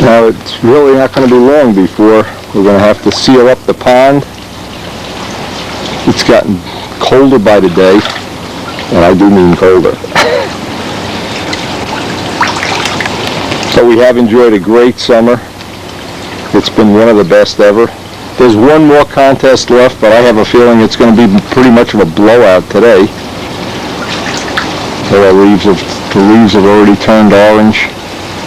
Now it's really not going to be long before we're going to have to seal up the pond. It's gotten colder by the day, and I do mean colder. So we have enjoyed a great summer. It's been one of the best ever. There's one more contest left, but I have a feeling it's going to be pretty much of a blowout today. The leaves have already turned orange,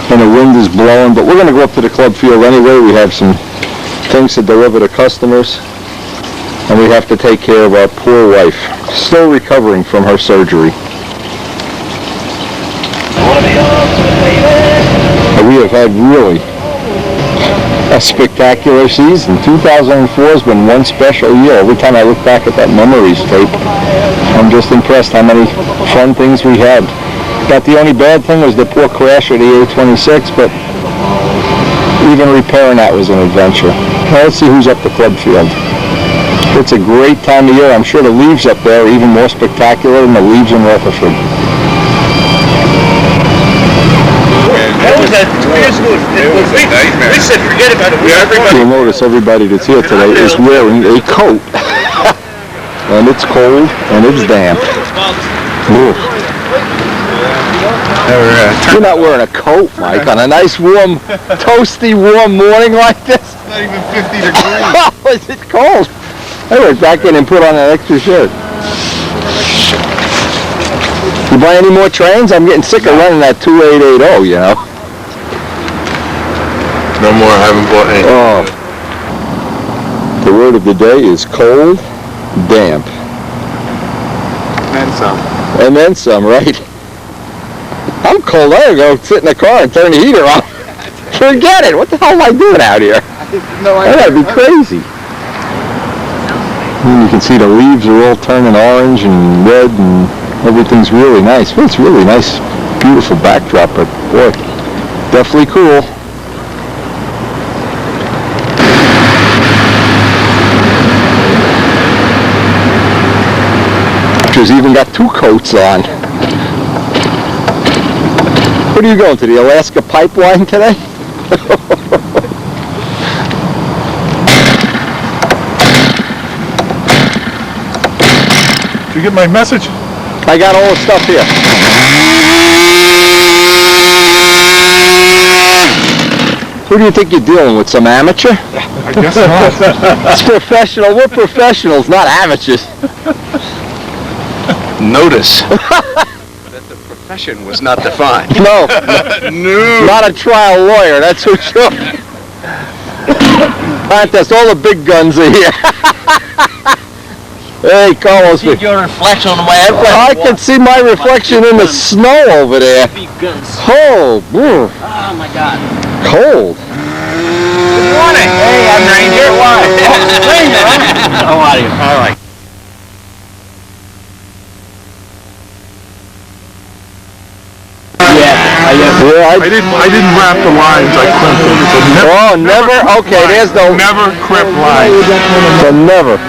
and the wind is blowing, but we're going to go up to the club field anyway. We have some things to deliver to customers, and we have to take care of our poor wife, still recovering from her surgery. We have had really a spectacular season. 2004 has been one special year. Every time I look back at that memories tape, I'm just impressed how many fun things we had. But the only bad thing was the poor crash of the A26, but even repairing that was an adventure. Now let's see who's up the club field. It's a great time of year. I'm sure the leaves up there are even more spectacular than the leaves in Rutherford. We said forget about it. You'll notice everybody that's here today is wearing a coat. And it's cold and it's damp. Ooh. You're not wearing a coat, Mike, on a nice warm, toasty warm morning like this? It's not even 50 degrees. Oh, is it cold? I went back in and put on an extra shirt. You buy any more trains? I'm getting sick of running that 2880, you know. No more, I haven't bought any. Oh. The word of the day is cold, damp. And some. And then some, right? I'm cold. I gotta go sit in the car and turn the heater on. Forget it. What the hell am I doing out here? I gotta be crazy. And you can see the leaves are all turning orange and red and everything's really nice. Well, it's really nice, beautiful backdrop, but boy, definitely cool. She's even got two coats on. What are you going to, the Alaska pipeline today? Did you get my message? I got all the stuff here. Who do you think you're dealing with, some amateur? I guess not. It's professional. We're professionals, not amateurs. Notice that the profession was not defined. No. No. Not a trial lawyer, that's for sure. Contest, all the big guns are here. Hey, Carlos. See your reflection on my airplane. I can see my reflection in the snow over there. Big guns. Oh, Oh my God. cold. Good morning. Hey, I'm Ranger. Why? Oh, Ranger, huh? How are you? All right. I didn't wrap the lines, I crimped them. So Never? Okay, there's the... Never crimp lines. So never.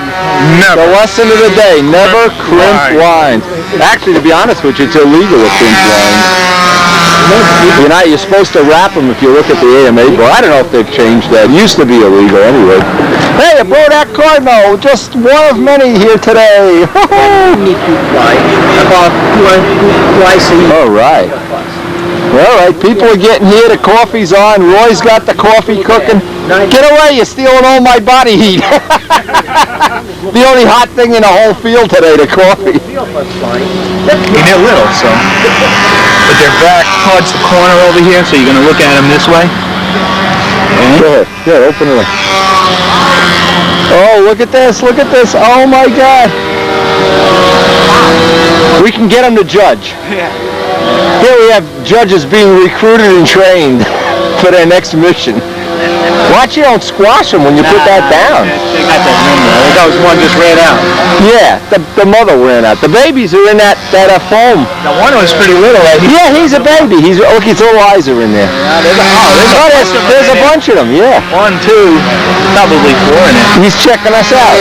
Never. The lesson of the day, never crimp lines. Actually, to be honest with you, it's illegal to crimp lines. You're supposed to wrap them if you look at the AMA book. I don't know if they've changed that. It used to be illegal anyway. Hey, I brought that Cardinal. Just one of many here today. Need to fly about twice a year. All right. All right, people are getting here. The coffee's on. Roy's got the coffee cooking. Get away, you're stealing all my body heat. The only hot thing in the whole field today, the coffee. They're little, so. But they're back towards the corner over here, so you're going to look at them this way. Go ahead. Yeah, open it up. Oh, look at this. Look at this. Oh, my God. We can get them to judge. Here we have judges being recruited and trained for their next mission. Watch you don't squash them when you put that down. They got that number. I think that was one just ran out. Yeah, the mother ran out. The babies are in that foam. The one was pretty little. Yeah, he's a baby. Look, his little eyes are in there. There's a bunch of them, yeah. 1, 2, probably 4 in it. He's checking us out.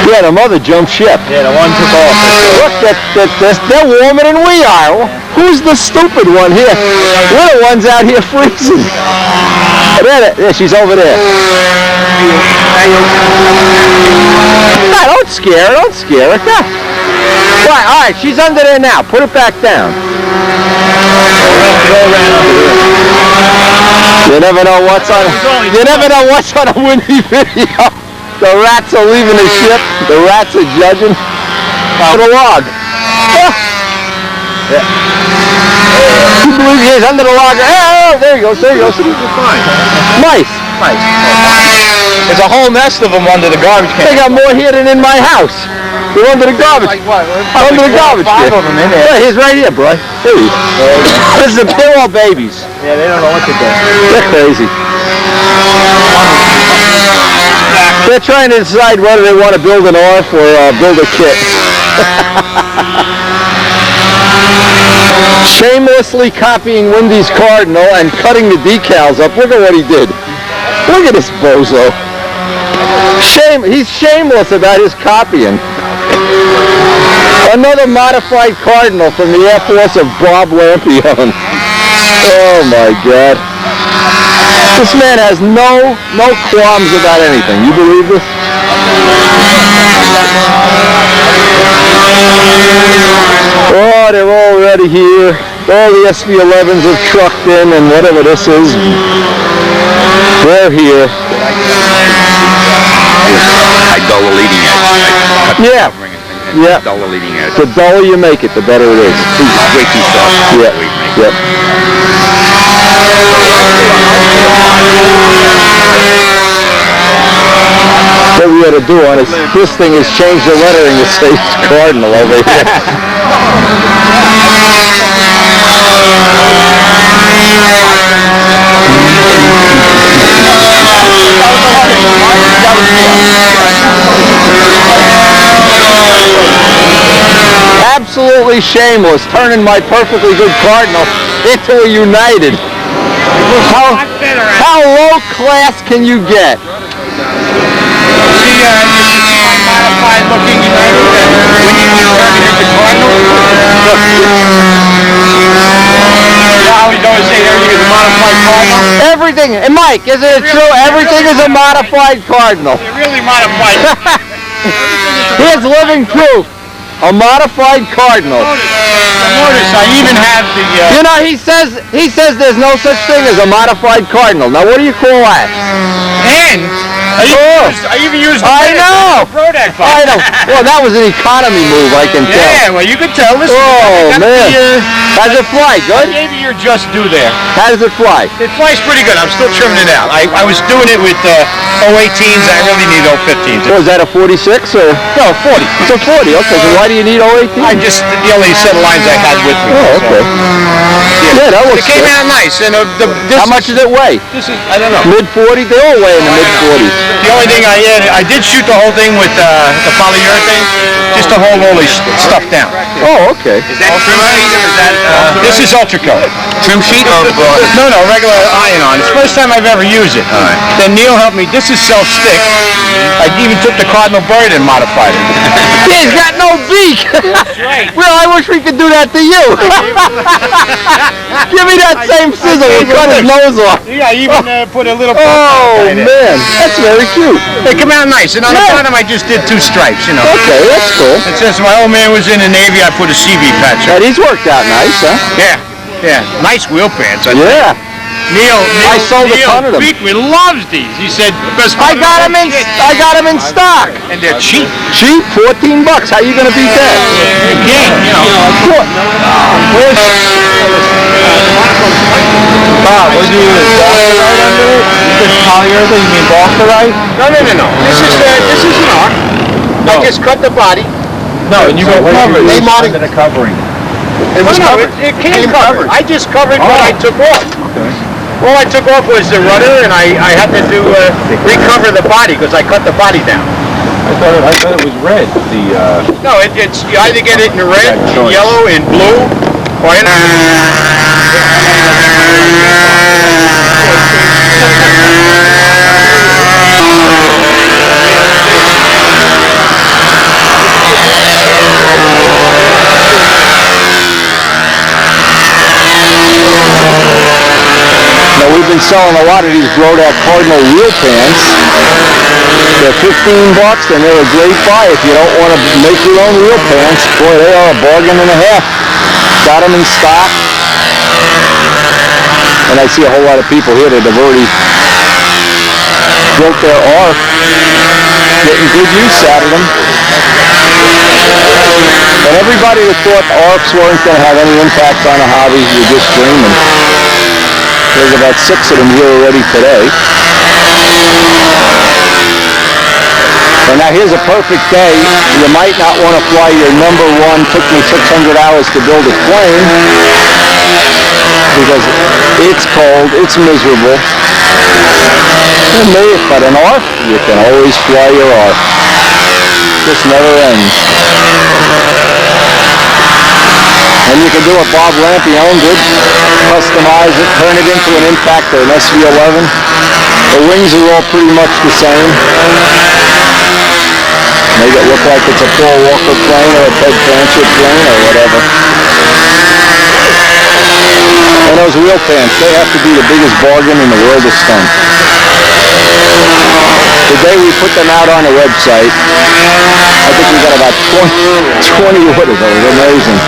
Yeah, the mother jumped ship. Yeah, the one took off. Look, they're warmer than we are. Who's the stupid one here? Little one's out here freezing. There, she's over there. No, don't scare her. Don't scare her. Come. Right, all right, she's under there now. Put it back down. You never know what's on. You never know what's on a windy video. The rats are leaving the ship. The rats are judging. To the log. Yeah. You believe he is under the log? Oh, there he goes. There he goes. Mice. There's a whole nest of them under the garbage can. They got more here than in my house. They're under the garbage. Like what? Under the garbage can. 5 of them in there. Yeah, he's right here, bro. Here he is. They're all babies. Yeah, they don't know what to do. They're crazy. They're trying to decide whether they want to build an ARF or build a kit. Shamelessly copying Wendy's Cardinal and cutting the decals up. Look at what he did. Look at this bozo. He's shameless about his copying. Another modified Cardinal from the Air Force of Bob Lampion. Oh my God. This man has no qualms about anything. You believe this? Oh, they're already here. All the SV11s have trucked in and whatever this is. They're here. I dull the leading edge. Yeah. Yeah. Dull the leading edge. The duller you make it, the better it is. Way too soft. Yeah. Yep. What we ought to do on this thing is change the lettering to say Cardinal over here. Absolutely shameless, turning my perfectly good Cardinal into a United. How low class can you get? Modified looking United when you turn it into Cardinal. Now we always say everything is a modified Cardinal. Everything, and Mike, isn't it true? Everything is a modified Cardinal. They're really modified. Here's living proof. A modified Cardinal. Notice I even have the. You know, he says there's no such thing as a modified Cardinal. Now, what do you call that? And I even used the I know. Product box. I know. Well, that was an economy move, I can tell. Yeah, well, you can tell. Listen, Oh man, how does it fly? Good. I gave you your just due there. How does it fly? It flies pretty good. I'm still trimming it out. I was doing it with 018s. I really need 015s. Was that a 46 or? No, 40. It's a 40. Okay, so why do you need 018? I just the only set of lines I had with me. Oh, okay. Yeah, that looks It came good. out nice, and How much does it weigh? This is I don't know. Mid 40? They all weigh in the mid 40s. The only thing I added, I did shoot the whole thing with the polyurethane, just to hold all this stuff down. Oh, okay. Is that trim sheet or is that This is ultra coat. trim sheet or No, regular iron-on. It's the first time I've ever used it. All right. Then Neil helped me. This is self-stick. I even took the Cardinal bird and modified it. He's got no beak. That's right. Well, I wish we could do that to you. Give me that same sizzle and cut his nose off. Yeah, I even put a little. Oh man, that's very cute. They come out nice, and on the bottom I just did 2 stripes. You know. Okay, that's cool. It says my old man was in the Navy. I put a CB patch on. But he's worked out nice, huh? Yeah. Nice wheel pants. Yeah. Neil I sold a ton of them. Beekman loves these. He said, best I got them in stock. and they're cheap. Cheap, $14. How you gonna beat that? Again, you know. Bob, what do you use? Bostonite under it? You said polyurethane, you mean Bostonite? No. This is an arc. I just cut the body. No, and you go cover it. They modded the covering. It was covered. It came covered. I just covered what I took off. Okay. All I took off was the rudder, and I had to do recover the body because I cut the body down. I thought it was red. No, it's you either get it in red, in yellow, in blue, or in. been selling a lot of these Brodak Cardinal wheel pants. They're $15 and they're a great buy if you don't want to make your own wheel pants. Boy, they are a bargain and a half. Got them in stock. And I see a whole lot of people here that have already built their ARC, getting good use out of them. And everybody that thought ARCs weren't going to have any impact on a hobby, you're just dreaming. There's about 6 of them here already today. And now here's a perfect day. You might not want to fly your number one, took me 600 hours to build a plane, because it's cold, it's miserable. But an ARC, you can always fly your ARC. Just never ends. And you can do what Bob Lampion did, customize it, turn it into an Impact or an SV11. The wings are all pretty much the same. Make it look like it's a Paul Walker plane or a Ted Blanchard plane or whatever. And those wheel pants, they have to be the biggest bargain in the world of stunt. The day we put them out on the website, I think we got about 20 orders. It was amazing.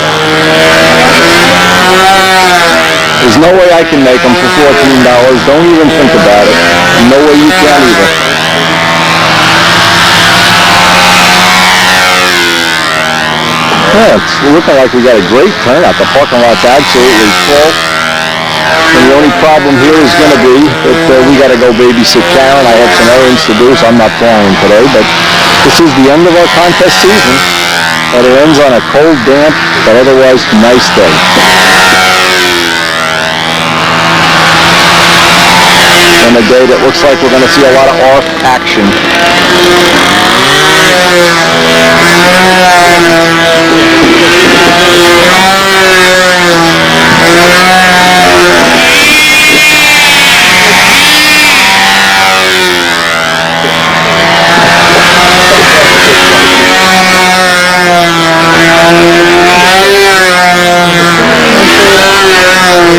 There's no way I can make them for $14. Don't even think about it. No way you can either. Yeah, it's looking like we got a great turnout. The parking lot's absolutely full. And the only problem here is going to be that we got to go babysit Karen. I have some errands to do, so I'm not flying today. But this is the end of our contest season. And it ends on a cold, damp, but otherwise nice day. And a day that looks like we're going to see a lot of ARC action.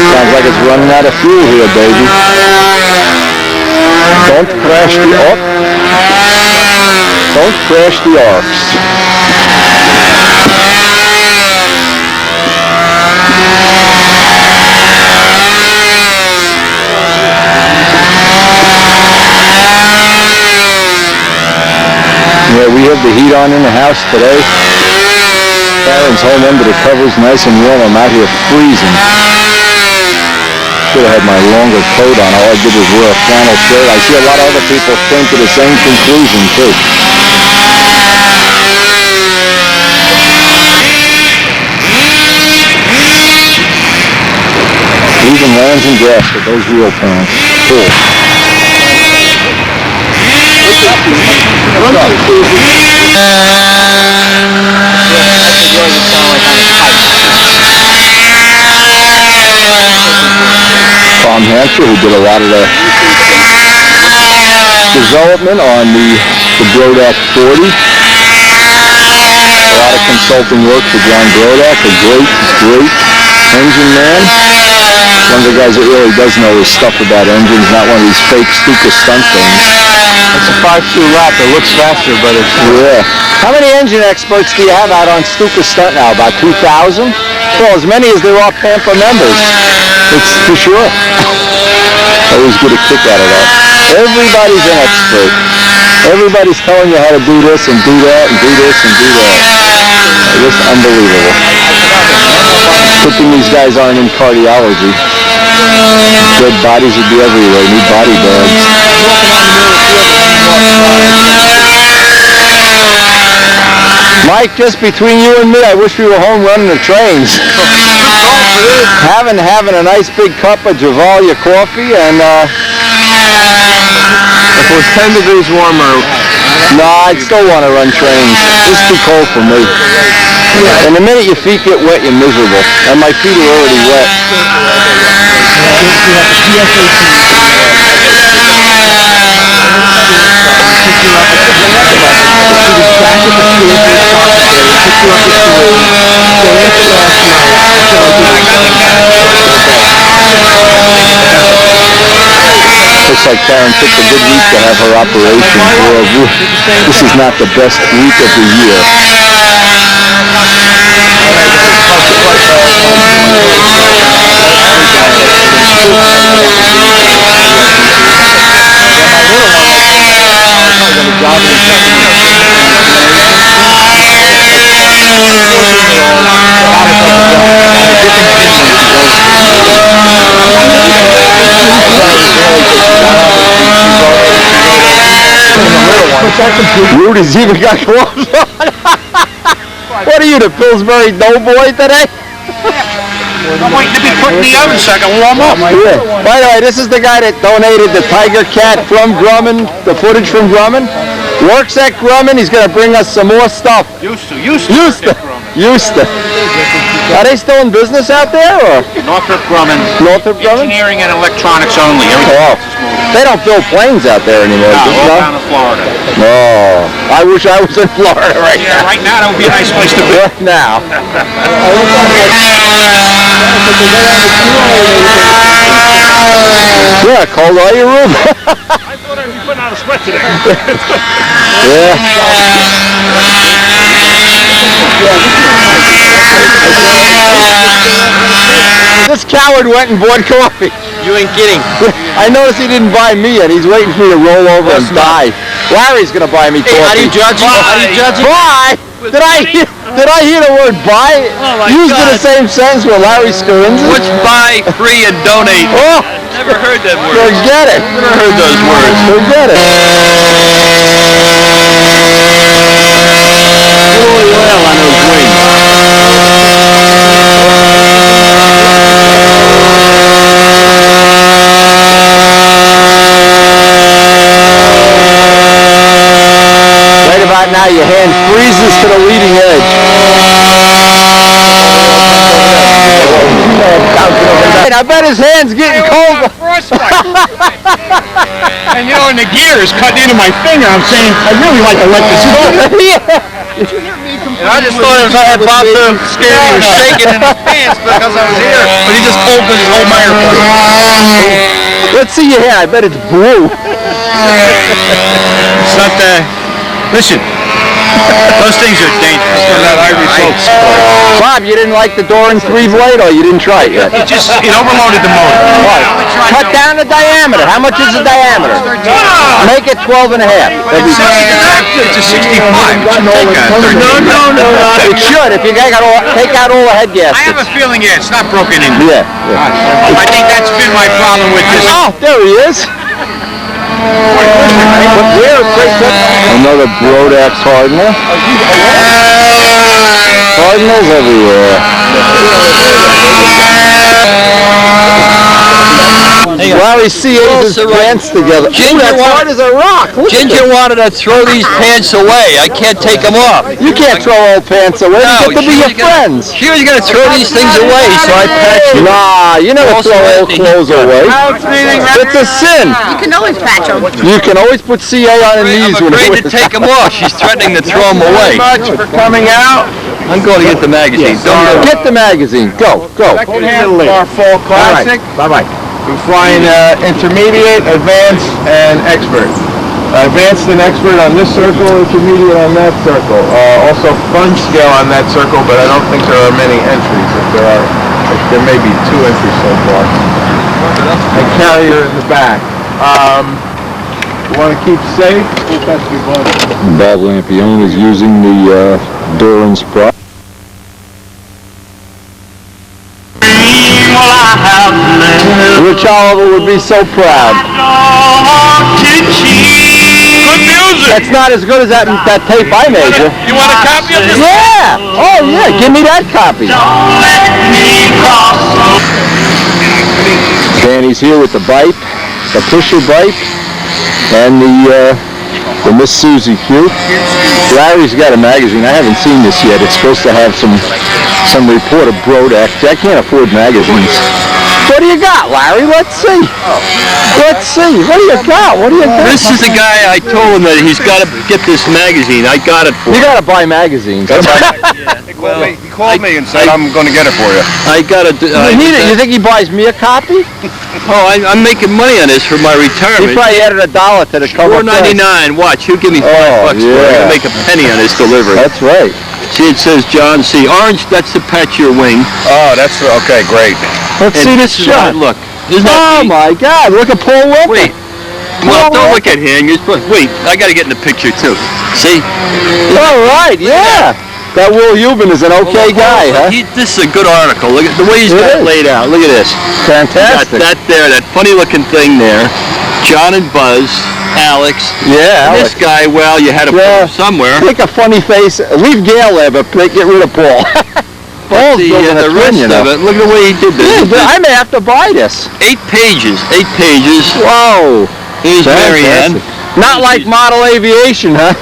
Sounds like it's running out of fuel here, baby. Don't crash the ARC. Don't crash the ARCs. Yeah, we have the heat on in the house today. Karen's home under the covers, nice and warm. I'm out here freezing. Should have had my longer coat on. All I did was wear a flannel shirt. I see a lot of other people came to the same conclusion too. Even lands and gas with those wheel pants. Cool. Tom Hampshire, who did a lot of the development on the Brodak 40. A lot of consulting work for John Brodak, a great engine man. One of the guys that really does know his stuff about engines, not one of these fake Stuka stunt things. It's a 5.2 lap. It looks faster, but it's... Yeah. How many engine experts do you have out on Stuka stunt now? About 2,000? Well, as many as there are Pampa members. It's for sure. I always get a kick out of that. Everybody's an expert. Everybody's telling you how to do this and do that and do this and do that. It's just unbelievable. Good thing these guys aren't in cardiology. Dead bodies would be everywhere. Need body bags. Mike, just between you and me, I wish we were home running the trains. Having a nice big cup of Javalia coffee and If it was 10 degrees warmer, no, I'd still want to run trains. It's too cold for me. And the minute your feet get wet, you're miserable. And my feet are already wet. Looks like Karen took a good week to have her operation. This is not the best week of the year. Rudy's even got gloves on. What are you, the Pillsbury Doughboy today? I'm waiting to be put in the oven so I can warm up. Yeah. By the way, this is the guy that donated the Tigercat from Drummond, the footage from Drummond. Works at Drummond. He's going to bring us some more stuff. Used to. Are they still in business out there, or? Northrop Grumman. Northrop Grumman? Engineering and electronics only. Everything else is moving. They don't build planes out there anymore. No, all down in Florida. No. I wish I was in Florida right now. Right now that would be a nice place to be. Right now. Yeah, cold all your room. I thought I'd be putting on a sweat today. Yeah. This coward went and bought coffee. You ain't kidding. I noticed he didn't buy me yet. He's waiting for me to roll over and die. Larry's gonna buy me coffee. Hey, how do you judge it? How do you judge it? Buy? Did I hear the word buy? Oh my Used in the God. same sense with Larry Scarinza? What's buy, free, and donate? Oh, Never heard that word. forget it. Never heard those words. Forget it. Holy oil on those wings. Right about now, your hand freezes to the leading edge. I bet his hand's getting colder. And you know, and the gear is cutting into my finger. I'm saying, I really like to let this go. And I just thought if I had Bob so scared he was shaking in his pants because I was here, but he just opened his whole microphone. Let's see your hand. I bet it's blue. It's not that. Listen, those things are dangerous. Bob, you didn't like the Doran 3-blade, or you didn't try it yet? It overloaded the motor. Cut down the diameter. How much is the diameter? Make it 12 and a half. It's a 65. No. It should, if you take out all the head gaskets. I have a feeling, it's not broken in. Yeah. I think that's been my problem with this. Oh, there he is. Another Brodax hardener. Hardeners everywhere. Larry C8's his pants together. Ginger That's hard as a rock. Look at Ginger this. wanted to throw these pants away. I can't take them off. You can't throw old pants away. You get to be your friends. She was going to throw these things away, so I patched them. Nah, you never throw old clothes away. It's a sin. You can always patch them. You can always put CA on the knees I'm when afraid to take them off. She's threatening to throw them away. Much for coming out. I'm going to get the magazine. Don't Get the magazine. Go. Our fall classic. Bye-bye. We're flying intermediate, advanced, and expert. Advanced and expert on this circle, intermediate on that circle. Also fun scale on that circle, but I don't think there are many entries. If there may be 2 entries so far. And carrier in the back. You want to keep safe? Bob Lampione is using the Duran's prop. Rich Oliver would be so proud. Good music! That's not as good as that tape I made you. You want a copy of this? Yeah! Oh yeah, give me that copy. Danny's here with the bike, the pusher bike, and the Miss Susie Q. Larry's got a magazine. I haven't seen this yet. It's supposed to have some report of Brodax. I can't afford magazines. What do you got, Larry? Let's see. Let's see. What do you got? This is the guy I told him that he's got to get this magazine. I got it for You him. got to buy magazines. Yeah. Well, called me and said, I'm going to get it for you. I got to. You think he buys me a copy? Oh, I'm making money on this for my He retirement. probably added $1 to the cover. $4.99. Watch, he'll give me $5 for it. yeah. He'll make a penny on this delivery. That's right. See, it says John C. Orange. That's to patch your wing. Oh, that's okay. Great. Let's And see this is how shot. it look. Isn't that Oh neat? my God! Look at Paul Whipper. Wait. Well, don't look at him. Wait, I got to get in the picture too. See? All right. Yeah. That Will Euban is an okay guy, huh? This is a good article. Look at the way he's It got it is. laid out. Look at this. Fantastic. Got that there, that funny looking thing there. John and Buzz, Alex. Yeah. And this guy, well, you had to put him somewhere. Make a funny face. Leave Gail there, but get rid of Paul. But Paul's the building a rest twin, of it, look at the way he did this. Yeah, I may have to buy this. 8 pages. 8 pages. Whoa. Here's Marianne. Not like model aviation, huh?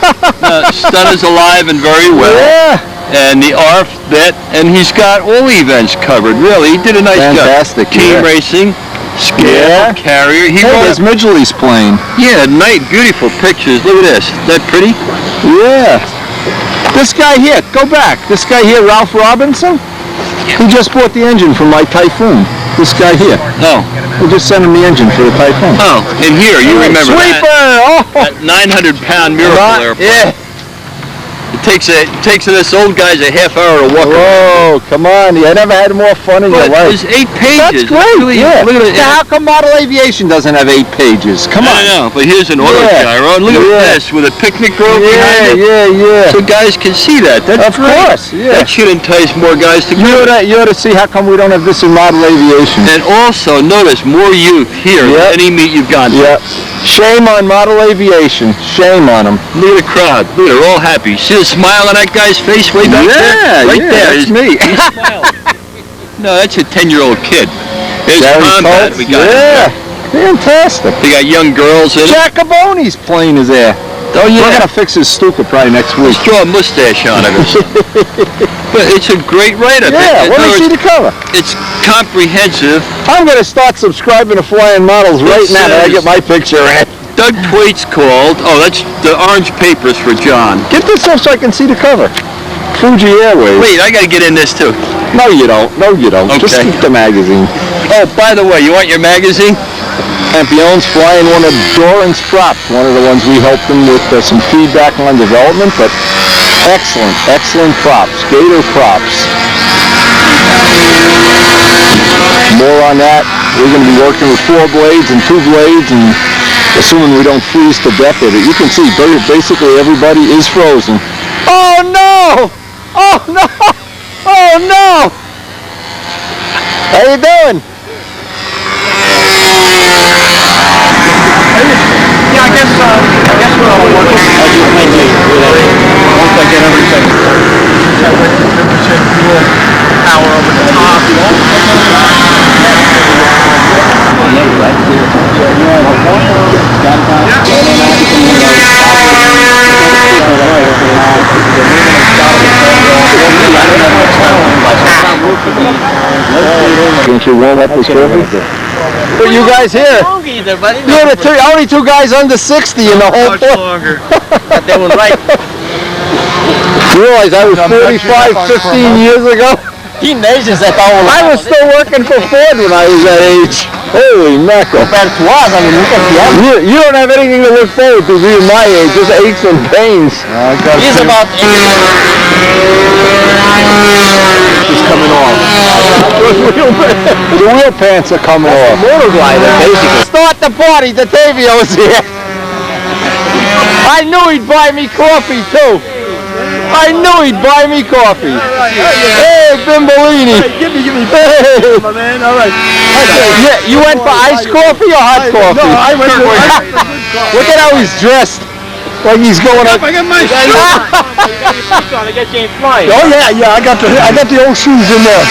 Son is alive and very well. Yeah. And the ARF bit, and he's got all the events covered. Really, he did a nice Fantastic, job. Team yeah. racing, scale, Yeah. carrier. He Hey, wrote there's Midgley's plane. beautiful pictures. Look at this. Isn't that pretty? Yeah. This guy here, go back. This guy here, Ralph Robinson, he just bought the engine from my Typhoon. This guy here. Oh. We just sent him the engine for the Typhoon. Oh, and here, you remember Sweeper! that 900-pound miracle airplane. Yeah. It takes this old guy's a half hour to walk around. Whoa, come on. You never had more fun in your But life. there's 8 pages. That's great, Really, yeah. Look at it. Now, how come model aviation doesn't have 8 pages? Come on. I know, but here's an auto Yeah. gyro. Look at Yeah. this with a picnic grove Yeah, behind it. yeah. So guys can see that. That's Of great. course, yeah. That should entice more guys to You ought to see how come we don't have this in model aviation. And also, notice more youth here Yep. than any meet you've gone to. Yep. Shame on model aviation. Shame on them. Look at the crowd. Look, they're all happy. See the smile on that guy's face way back there? Yeah, Right yeah, there. that's me. He's smiling. No, that's a 10-year-old kid. There's Gary combat Coates, we got. yeah. Fantastic. They got young girls in it. Jack Caboni's plane is there. Oh, yeah. We're going to fix his Stuka probably next week. Let's draw a mustache on it. But it's a great write-up. Yeah, let me see the cover. It's comprehensive. I'm going to start subscribing to Flying Models right now that I get my picture in. Doug Twait's called. Oh, that's the orange papers for John. Get this up so I can see the cover. Fuji Airways. Wait, I got to get in this too. No, you don't. No, you don't. Just Okay. keep the magazine. Oh, by the way, you want your magazine? Champion's flying one of Doran's props, one of the ones we helped them with some feedback on development, but excellent props, Gator props. More on that. We're going to be working with 4 blades and 2 blades, and assuming we don't freeze to death with it. You can see basically everybody is frozen. Oh no! Oh no! Oh no! How you doing? Yeah, I guess we're all working. Once I get everything. Power over the top. Can't you warm up this coffee? But you guys here, Either, buddy. you're the only 2 guys under 60 in the whole floor. longer. But they were right. You realize I was 45, 15 years ago? Teenagers at all. I was still working for Ford when I was that age. Holy mackerel. Compared to us, I mean, look at the other. You don't have anything to look forward to being my age, just aches and pains. He's about 80. It's coming off. The wheel pants are coming off. Motor glider, basically. Start the party, Datavio's here. I knew he'd buy me coffee too. I knew he'd buy me coffee. Hey, Bimbolini. Give me. Hey. My man, all right. Yeah, you went for iced coffee or hot coffee? No, I went for Look at how he's dressed. Like he's going up. I got my shoes. To get James flying. Oh yeah, I got the old shoes in there.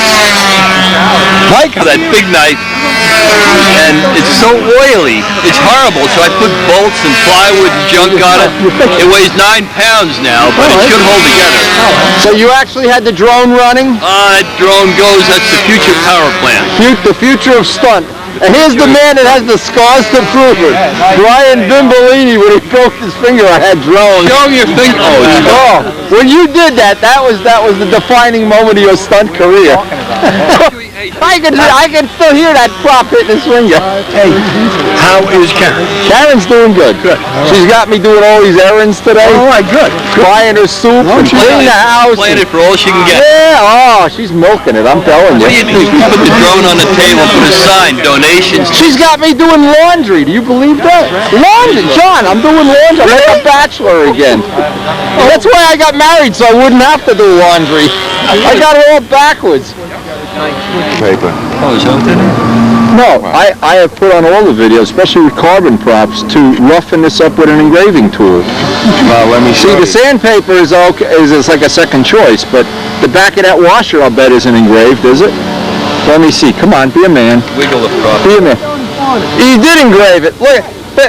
Mike, That big knife, and it's so oily. It's horrible. So I put bolts and plywood and junk on it. It weighs 9 pounds now, but it should hold together. so you actually had the drone running? That drone goes. That's the future power plant. The future of stunt. And here's the man that has the scars to prove it. Brian Bimbolini, when he broke his finger, I had drones. Show him your finger. Oh, when you did that, that was the defining moment of your stunt career. I can still hear that prop hitting his finger. Hey, how is Karen? Karen's doing good. Good. She's got me doing all these errands today. All right, good. Buying her soup and cleaning the house. Playing it for all she can get. Yeah, oh, she's milking it, I'm telling you. What do you think? Put the drone on the table, put a sign, donations. She's got me doing laundry. Do you believe that? Laundry, John, I'm doing laundry. I'm like a bachelor again. That's why I got married, so I wouldn't have to do laundry. I got it all backwards. Paper. Oh, is that what that is? No, I have put on all the videos, especially with carbon props, to roughen this up with an engraving tool. Well, let me See, see. the sandpaper is okay, is like a second choice, but the back of that washer, I'll bet, isn't engraved, is it? Let me see. Come on, be a man. Wiggle the prop. Be a man. You did engrave it. Look,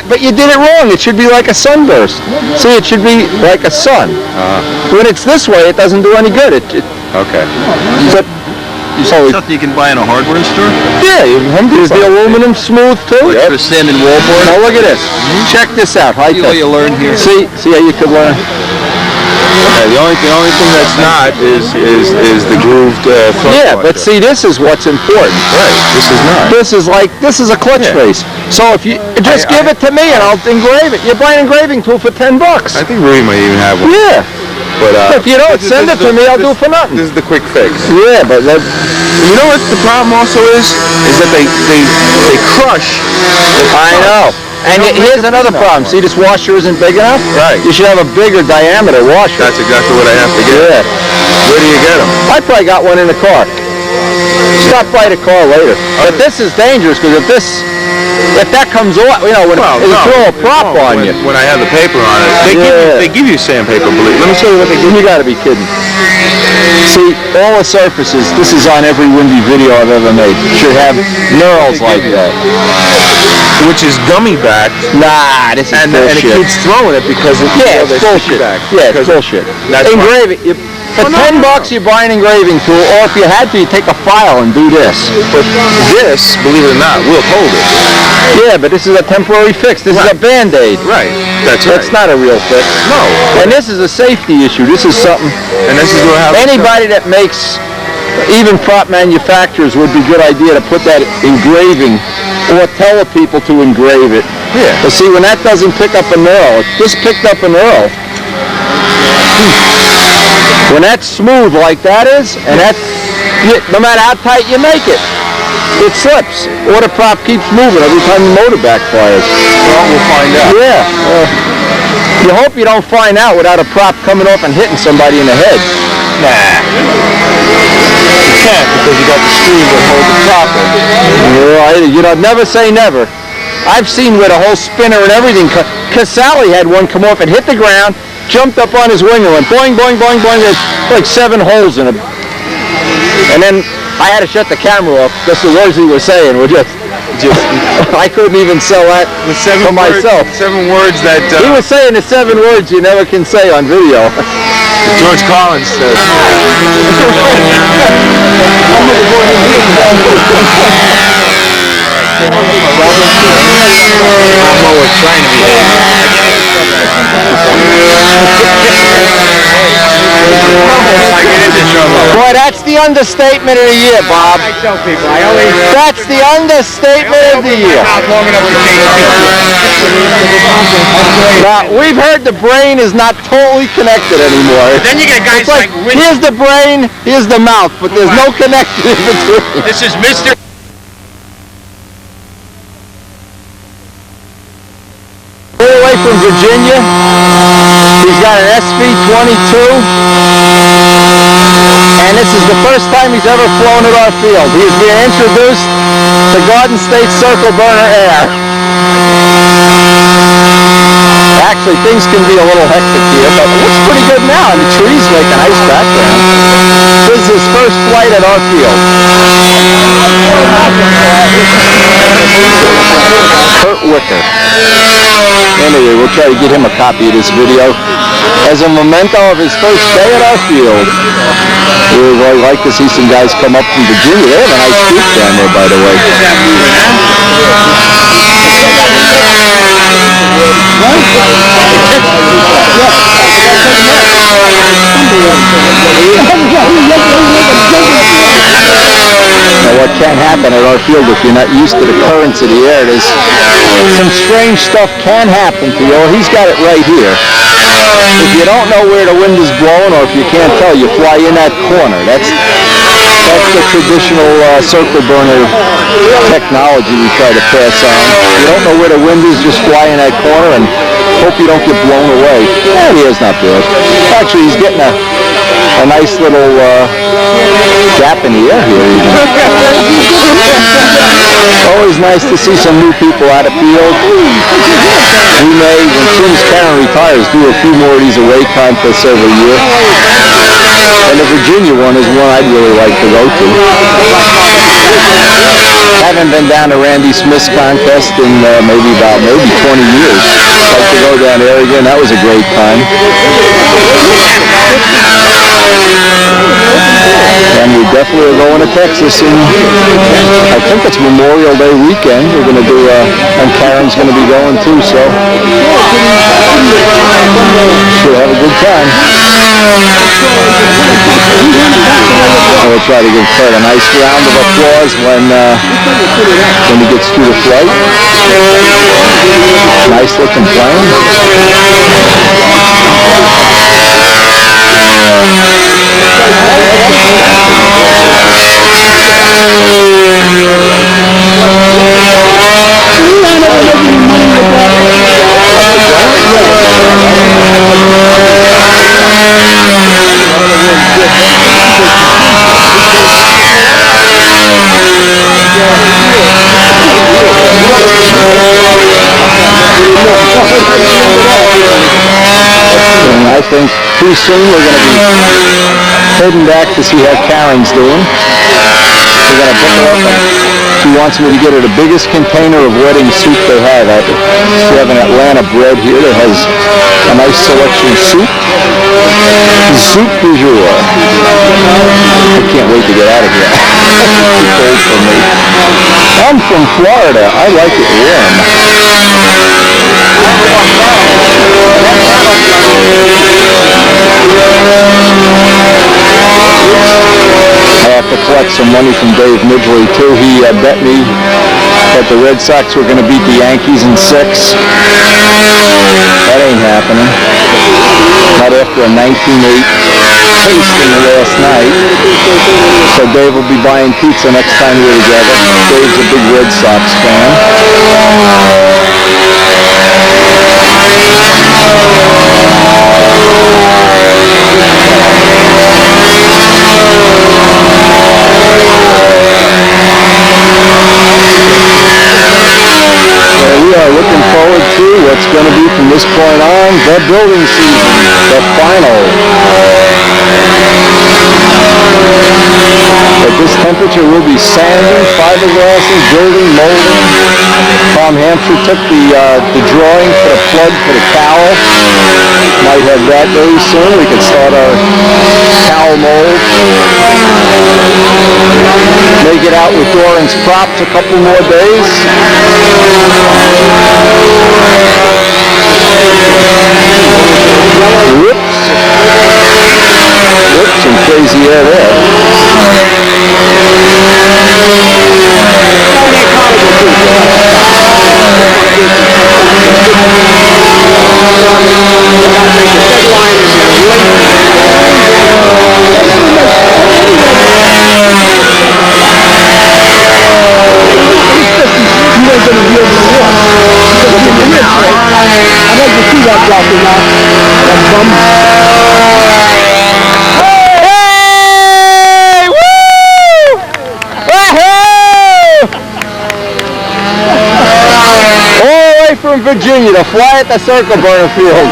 but you did it wrong. It should be like a sunburst. See, it should be like a sun. When it's this way, it doesn't do any good. Okay. But, Something you can buy in a hardware store? yeah, is the aluminum smooth too? For sand and wallboard? Now look at this. Check this out. High See what tech. you learn here. See how you could learn. Yeah, the only thing that's not is the grooved front. Yeah, but see, this is what's important. Right. This is not. This is a clutch Yeah. face. So if you just give it to me and I'll engrave it. You buy an engraving tool for $10. I think Rudy might even have one. Yeah. But If you don't send it to me, I'll do it for nothing. This is the quick fix. Yeah, but that, You know what the problem also is that they crush. I know. And here's another problem. See, this washer isn't big enough? Right. You should have a bigger diameter washer. That's exactly what I have to get. Yeah. Where do you get them? I probably got one in the car. Stop by the car later. But this is dangerous because if that comes off, when it'll throw a prop on you. When I have the paper on it, they give you sandpaper. Believe. Let me show you what they give. You got to be kidding. See, all the surfaces, this is on every windy video I've ever made, should have knurls like that. Which is gummy backed. Nah, this is And it bullshit. keeps throwing it because it's It's bullshit. Yeah, it's bullshit. That's Engraving. For $10 you buy an engraving tool, or if you had to, you take a file and do this. But this, believe it or not, will hold it. Yeah, but this is a temporary fix. This is a Band-Aid. Right. That's right. That's not a real fix. No. And this is a safety issue. This is something. And this is what happens. Anybody that makes, even prop manufacturers, would be a good idea to put that engraving, or tell the people to engrave it. Yeah. But see, when that doesn't pick up a knurl, it just picked up a knurl. When that's smooth like that is, and no matter how tight you make it, it slips. Or the prop keeps moving every time the motor backfires. Well, we'll find out. Yeah. You hope you don't find out without a prop coming off and hitting somebody in the head. Nah. You can't because you got the screws that hold the prop in. Right. Never say never. I've seen where the whole spinner and everything, Casale had one come off and hit the ground, jumped up on his wing and went boing, boing, boing, boing. There's like 7 holes in it. And then I had to shut the camera off. Just the words he was saying were just I couldn't even sell that for myself. 7 words that He was saying the 7 words you never can say on video. George Collins says. Trying to Boy, that's the understatement of the year, Bob. I tell people, That's the understatement of the year. long enough to Now, we've heard the brain is not totally connected anymore. Then you get guys It's like, like here's the brain, here's the mouth, but there's no connection in between. This is Mr. All the way from Virginia. He's got an SV-22. And this is the first time he's ever flown at our field. He's being introduced to Garden State Circle Burner Air. Actually, things can be a little hectic here, but it looks pretty good now, and the trees make a nice background. This is his first flight at our field. Kurt Wicker. Anyway, we'll try to get him a copy of this video as a memento of his first day at our field. We would really like to see some guys come up from Virginia. They have a nice group down there, by the way. Now, what can happen at our field if you're not used to the currents of the air is some strange stuff can happen to you. Well, he's got it right here. If you don't know where the wind is blowing, or if you can't tell, you fly in that corner. That's the traditional circle burner technology we try to pass on. If you don't know where the wind is, just fly in that corner and hope you don't get blown away. Yeah, the air's not bad. Actually, he's getting a nice little gap in the air here. Always nice to see some new people out of field. We may, when Tim's Karen retires, do a few more of these away contests every year. And the Virginia one is one I'd really like to go to. Haven't been down to Randy Smith's contest in maybe 20 years. I'd like to go down there again. That was a great time. And we definitely are going to Texas, and I think it's Memorial Day weekend. We're going to do, and Karen's going to be going too, so should have a good time. We'll try to give Kurt a nice round of applause when he gets through the flight. Nice looking plane. And I think pretty soon we're going to be heading back to see how Karen's doing. We're going to pick her up, and she wants me to get her the biggest container of wedding soup they have. We have an Atlanta bread here that has a nice selection of soup. Soup du jour. I can't wait to get out of here. It's too cold for me. I'm from Florida. I like it warm. I have to collect some money from Dave Midgley too. He bet me that the Red Sox were going to beat the Yankees in 6. That ain't happening. Not after a 19-8 tasting last night. So Dave will be buying pizza next time we're together. Dave's a big Red Sox fan. We are looking forward to what's going to be from this point on the building season, the final. At this temperature, we'll be sanding, fiberglassing, building, molding. Tom Hampshire took the drawing for the plug for the cowl. Might have that very soon. We can start our cowl mold. Make it out with Doran's props a couple more days. Whoops. Whoops, some crazy air there. Hey! Woo! Wahoo! All the way from Virginia to fly at the circle burner field.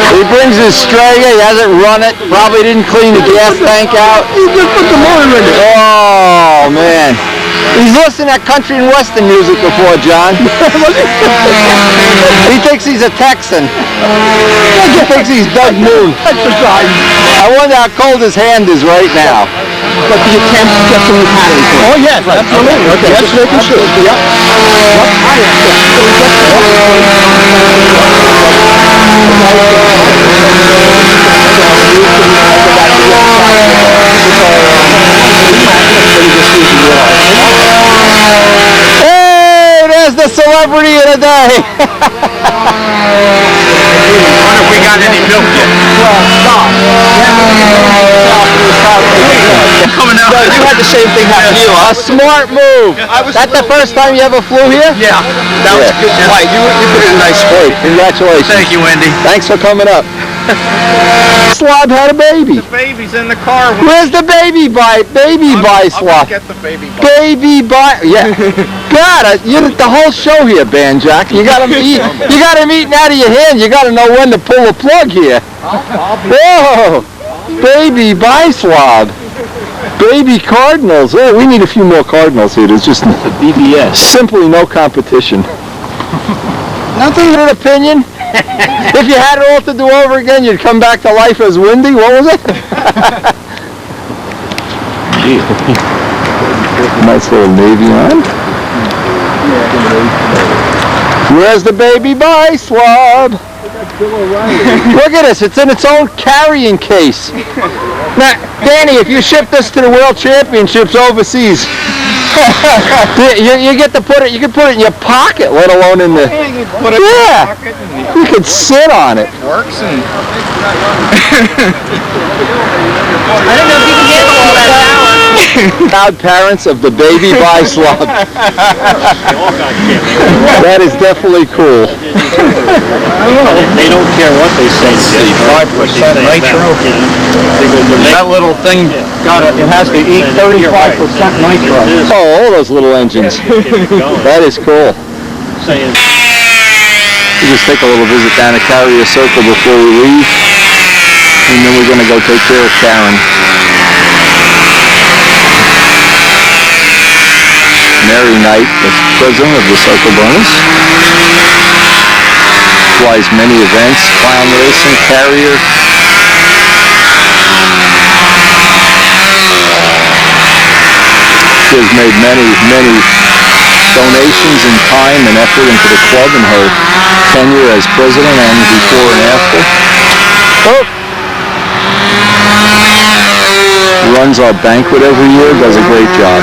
He brings his Strega, he hasn't run it, probably didn't clean the gas tank out. He just put the motor in it. Oh man. He's listened to country and western music before, John. He thinks he's a Texan. He thinks he's Doug Moon. I wonder how cold his hand is right now. But you can't get some pattern for it. Oh yes, absolutely. Okay, that's making sure. Yep. Hey, there's the celebrity of the day. I wonder if we got any milk yet. Coming out. You had the same thing happen to you. A smart move. That the first time you ever flew here? Yeah, that was good. Right, you put in a nice sport. Congratulations. Thank you, Wendy. Thanks for coming up. Slob had a baby. The baby's in the car. Where's the baby bite? Baby bite, Slob. Get the baby bite. Baby bite. Yeah. God, you're the whole show here, Banjack. You got him eating out of your hand. You got to know when to pull the plug here. Whoa, baby bite, Slob. Baby Cardinals. Oh, we need a few more Cardinals here. There's just The BBS. simply no competition. Nothing in an opinion. If you had it all to do over again, you'd come back to life as Windy. What was it? Nice little navy on. Where's the baby bye, Slob? Look at this. It's in its own carrying case. Now, Danny, if you ship this to the World Championships overseas, you get to put it. You can put it in your pocket, let alone in the. Put it in your pocket and You could sit on it. it works. And I don't know if you can handle all that power. Proud parents of the baby bye Slob. That is definitely cool. They don't care what they say. 5% nitro. That little thing it has to eat 35% nitro. Oh, all those little engines. That is cool. Saying We just take a little visit down to Carrier Circle before we leave, and then we're going to go take care of Karen. Mary Knight, the president of the Circle Bonus, flies many events, clown racing, Carrier. She has made many donations in time and effort into the club in her tenure as president and before and after. Runs our banquet every year, does a great job.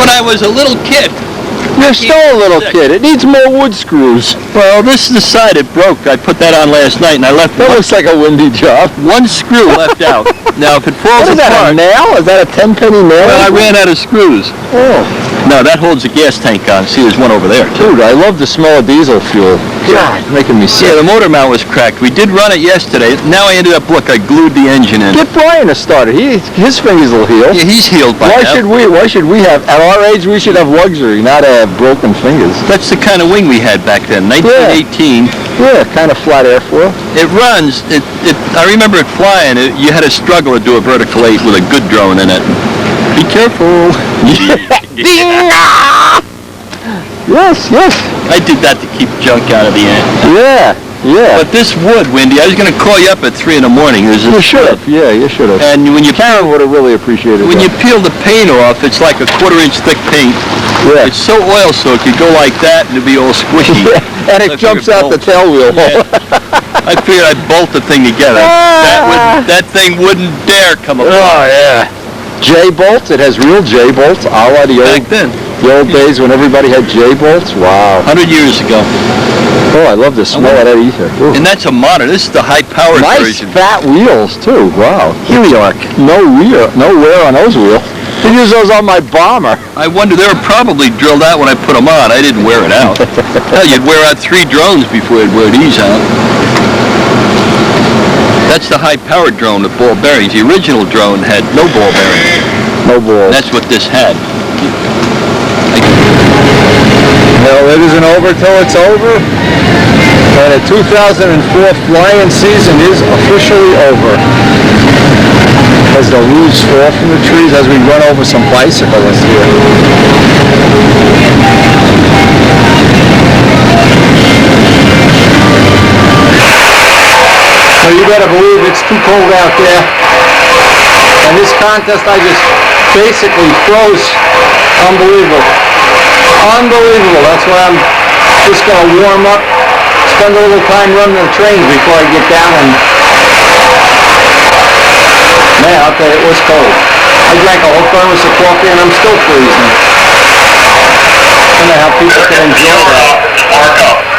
when I was a little kid. You're still a little kid. It needs more wood screws. Well, this is the side it broke. I put that on last night, and I left That looks like a windy job. one screw left out. Now, if it falls What is that, a apart, nail? Is that a 10-penny nail? well, I ran out of screws. Oh. No, that holds the gas tank on. See, there's one over there, too. Dude, I love the smell of diesel fuel. God, making me sick. Yeah, the motor mount was cracked. We did run it yesterday. Now I ended up, look, I glued the engine in. Get Brian to start it. His fingers will heal. Yeah, he's healed by Why now. should we have, at our age, we should have luxury, not have broken fingers. That's the kind of wing we had back then, 1918. Yeah, kind of flat airfoil. It runs. I remember it flying. You had to struggle to do a vertical 8 with a good drone in it. Be careful. Yes, yes. I did that to keep junk out of the end. Yeah, yeah. But this wood, Wendy, I was going to call you up at 3 in the morning. There's You this should have. wood. Yeah, you should have. And when you Karen would have really appreciated when that. you peel the paint off, it's like a 1/4 inch thick paint. Yeah. It's so oil soaked, you go like that and it'd be all squishy. And it I jumps figured out the bolt. tail wheel. Yeah. I figured I'd bolt the thing together. That thing wouldn't dare come apart. Oh, yeah. J-bolts. It has real J-bolts. A la Back then, the old days when everybody had J-bolts. Wow. 100 years ago. Oh, I love the smell of that ether. Ooh. And that's a modern. This is the high-powered Nice version. fat wheels, too. Wow. Heliarch. No wear on those wheels. I use those on my bomber. I wonder, they were probably drilled out when I put them on. I didn't wear it out. Hell, you'd wear out 3 drones before you'd wear these out. That's the high-powered drone with ball bearings. The original drone had no ball bearings. No balls. That's what this had. Well, it isn't over till it's over. And the 2004 flying season is officially over. As the leaves fall from the trees as we run over some bicyclists here. So you better believe it's too cold out there. And this contest I just basically froze. Unbelievable. Unbelievable. That's why I'm just going to warm up, spend a little time running the trains before I get down. And man, I'll tell you, it was cold. I drank a whole thermos of coffee and I'm still freezing. I don't know how people can enjoy that.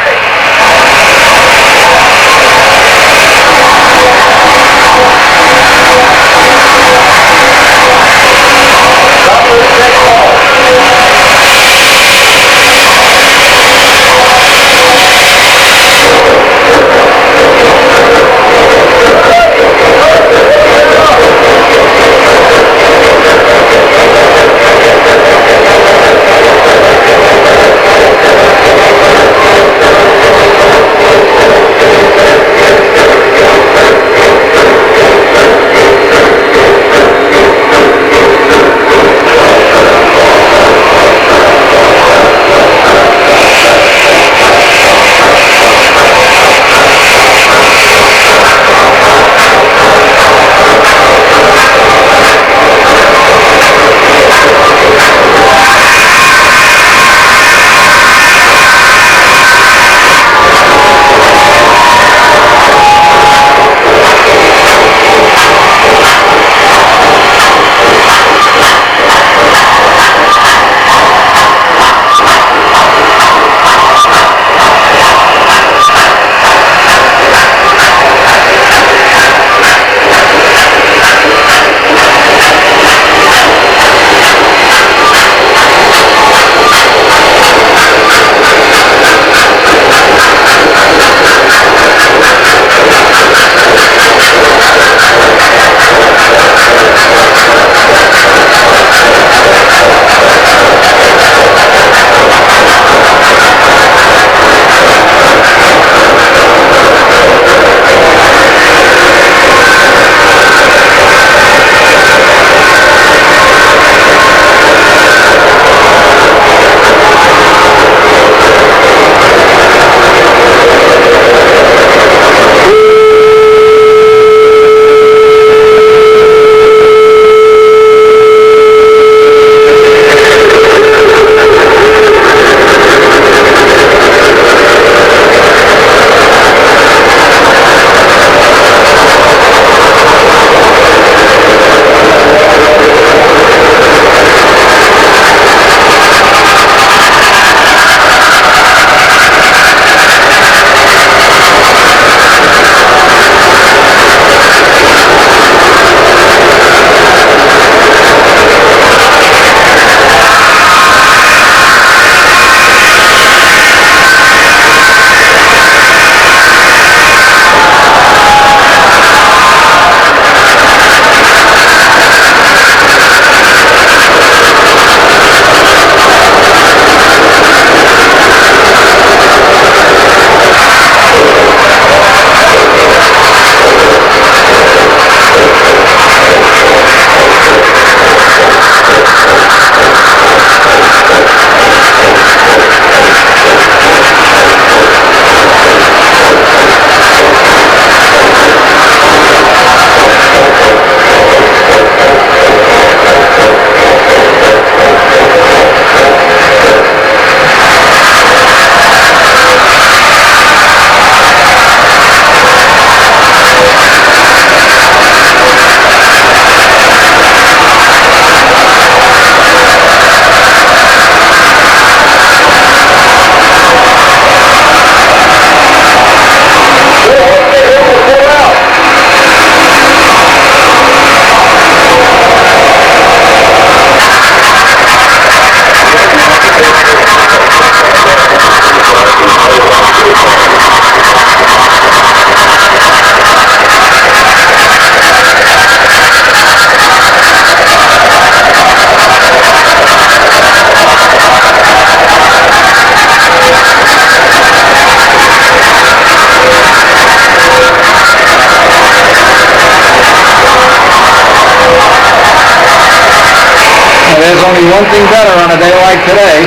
day like today,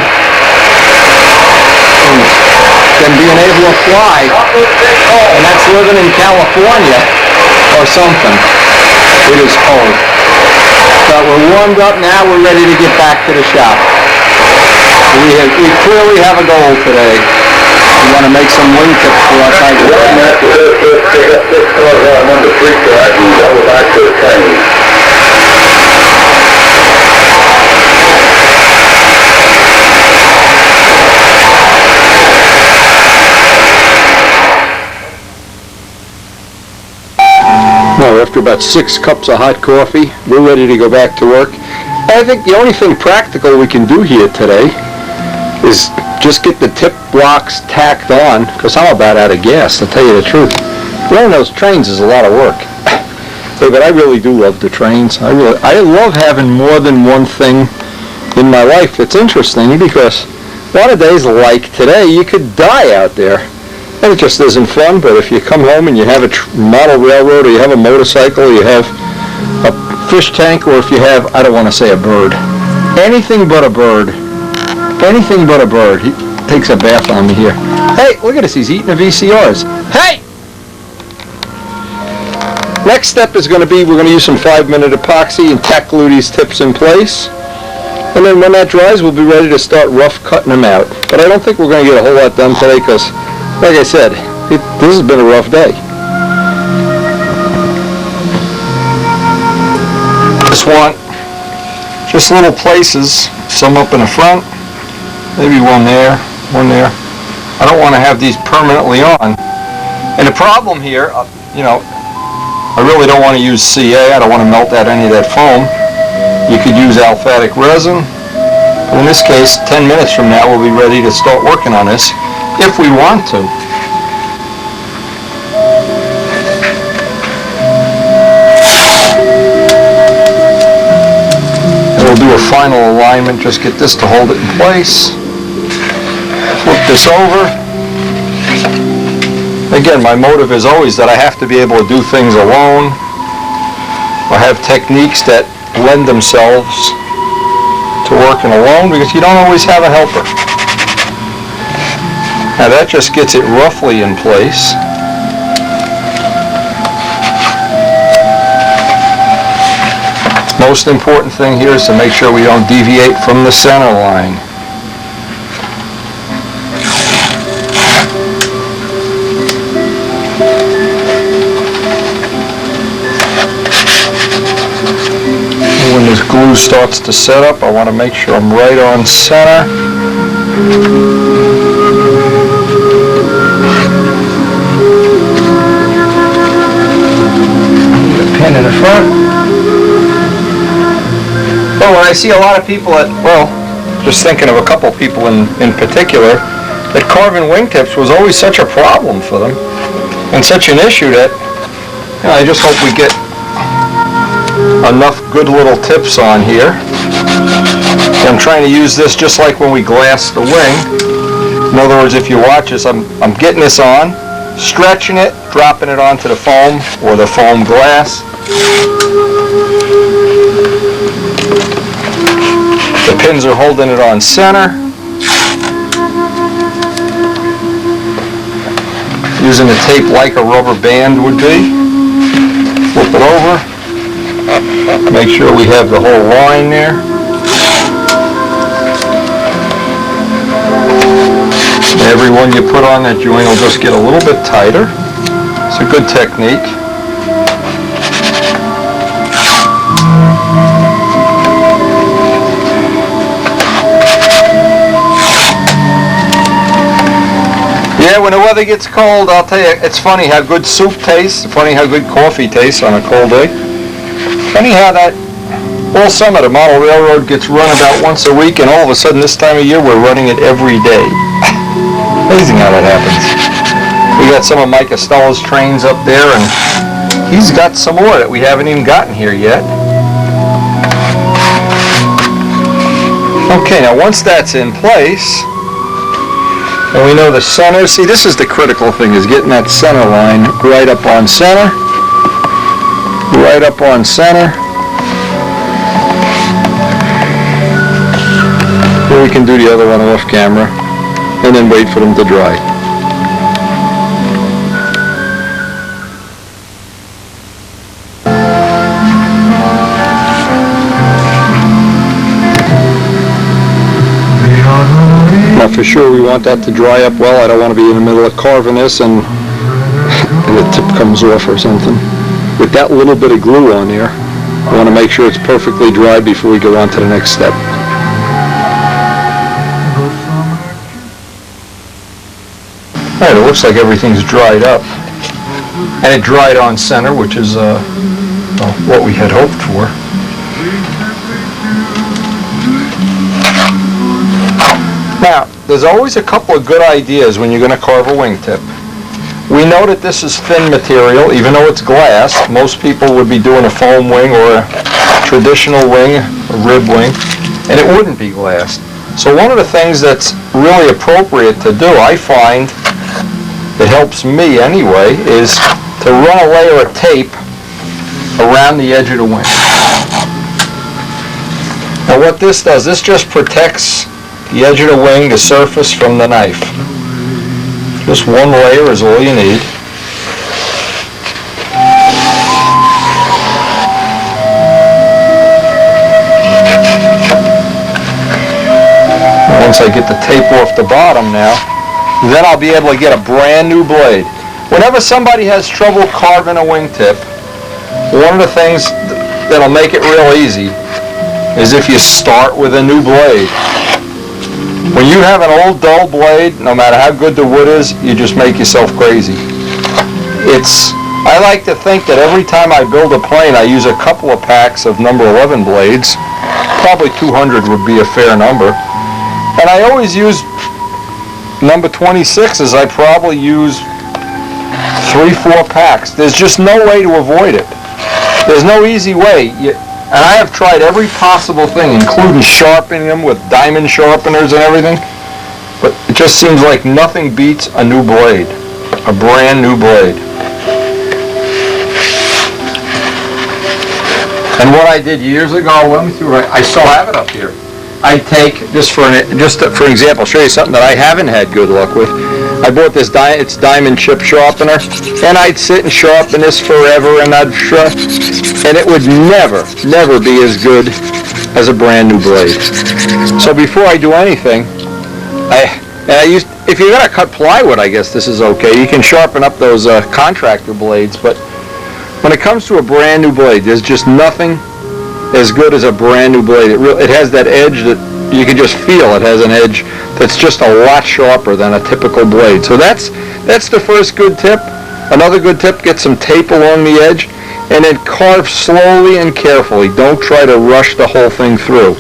than being able to fly, and that's living in California or something. It is cold. But we're warmed up now, we're ready to get back to the shop. We clearly have a goal today. We want to make some wing tips for our Tigercat. Number 3 track, and go back to the train. Now, after about 6 cups of hot coffee, we're ready to go back to work. I think the only thing practical we can do here today is just get the tip blocks tacked on, because I'm about out of gas, to tell you the truth. Running those trains is a lot of work. Hey, but I really do love the trains. I love having more than one thing in my life. It's interesting because a lot of days like today, you could die out there. And it just isn't fun, but if you come home and you have a model railroad, or you have a motorcycle, or you have a fish tank, or if you have, I don't want to say a bird, anything but a bird, anything but a bird. He takes a bath on me here. Hey, look at this, he's eating the VCRs. Hey! Next step is going to be, we're going to use some 5-minute epoxy and tack glue these tips in place. And then when that dries, we'll be ready to start rough cutting them out. But I don't think we're going to get a whole lot done today because, like I said, this has been a rough day. Just want just little places, some up in the front, maybe one there, one there. I don't want to have these permanently on. And the problem here, you know, I really don't want to use CA. I don't want to melt out any of that foam. You could use alphatic resin. In this case, 10 minutes from now, we'll be ready to start working on this, if we want to. And we'll do a final alignment, just get this to hold it in place. Flip this over. Again, my motive is always that I have to be able to do things alone, or have techniques that lend themselves to working alone, because you don't always have a helper. Now that just gets it roughly in place. Most important thing here is to make sure we don't deviate from the center line. When this glue starts to set up, I want to make sure I'm right on center. Need a pin in the front. Well, when I see a lot of people that, well, just thinking of a couple people in particular, that carving wingtips was always such a problem for them, and such an issue that, you know, I just hope we get enough good little tips on here. I'm trying to use this just like when we glass the wing. In other words, if you watch this, I'm getting this on, stretching it, dropping it onto the foam or the foam glass. The pins are holding it on center. Using the tape like a rubber band would be. Flip it over. Make sure we have the whole line there. Every one you put on that joint will just get a little bit tighter. It's a good technique. Yeah, when the weather gets cold, I'll tell you, it's funny how good soup tastes, funny how good coffee tastes on a cold day. Funny how that all summer the model railroad gets run about once a week, and all of a sudden this time of year we're running it every day. Amazing how that happens. We got some of Mike Costello's trains up there, and he's got some more that we haven't even gotten here yet. Okay, now once that's in place, and we know the center, see, this is the critical thing, is getting that center line right up on center. Right up on center. Or we can do the other one off camera and then wait for them to dry. Now for sure we want that to dry up well. I don't want to be in the middle of carving this and the tip comes off or something. With that little bit of glue on there, I want to make sure it's perfectly dry before we go on to the next step. Alright, it looks like everything's dried up. And it dried on center, which is well, what we had hoped for. Now, there's always a couple of good ideas when you're going to carve a wingtip. We know that this is thin material, even though it's glass. Most people would be doing a foam wing or a traditional wing, a rib wing, and it wouldn't be glass. So one of the things that's really appropriate to do, I find, that helps me anyway, is to run a layer of tape around the edge of the wing. Now what this does, this just protects the edge of the wing, the surface, from the knife. Just one layer is all you need. Once I get the tape off the bottom now, then I'll be able to get a brand new blade. Whenever somebody has trouble carving a wingtip, one of the things that'll make it real easy is if you start with a new blade. When you have an old dull blade, no matter how good the wood is, you just make yourself crazy. I like to think that every time I build a plane, I use a couple of packs of number 11 blades. Probably 200 would be a fair number. And I always use number 26s. I probably use 3-4 packs. There's just no way to avoid it. There's no easy way. And I have tried every possible thing, including sharpening them with diamond sharpeners and everything. But it just seems like nothing beats a new blade. A brand new blade. And what I did years ago, let me see, I still have it up here. I take, just for example, show you something that I haven't had good luck with. I bought this it's diamond chip sharpener, and I'd sit and sharpen this forever, and and it would never be as good as a brand new blade. So before I do anything, if you're gonna cut plywood, I guess this is okay. You can sharpen up those contractor blades, but when it comes to a brand new blade, there's just nothing as good as a brand new blade. It has that edge that you can just feel. It has an edge that's just a lot sharper than a typical blade. So that's the first good tip. Another good tip, get some tape along the edge and then carve slowly and carefully. Don't try to rush the whole thing through.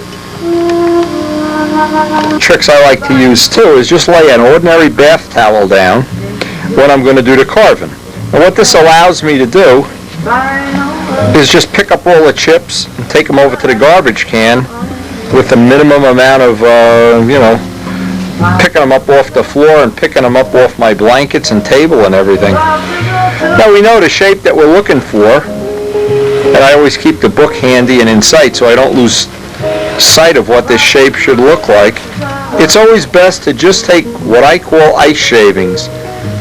Tricks I like to use too is just lay an ordinary bath towel down when I'm going to do the carving. And what this allows me to do is just pick up all the chips and take them over to the garbage can with the minimum amount of, picking them up off the floor and picking them up off my blankets and table and everything. Now we know the shape that we're looking for, and I always keep the book handy and in sight so I don't lose sight of what this shape should look like. It's always best to just take what I call ice shavings,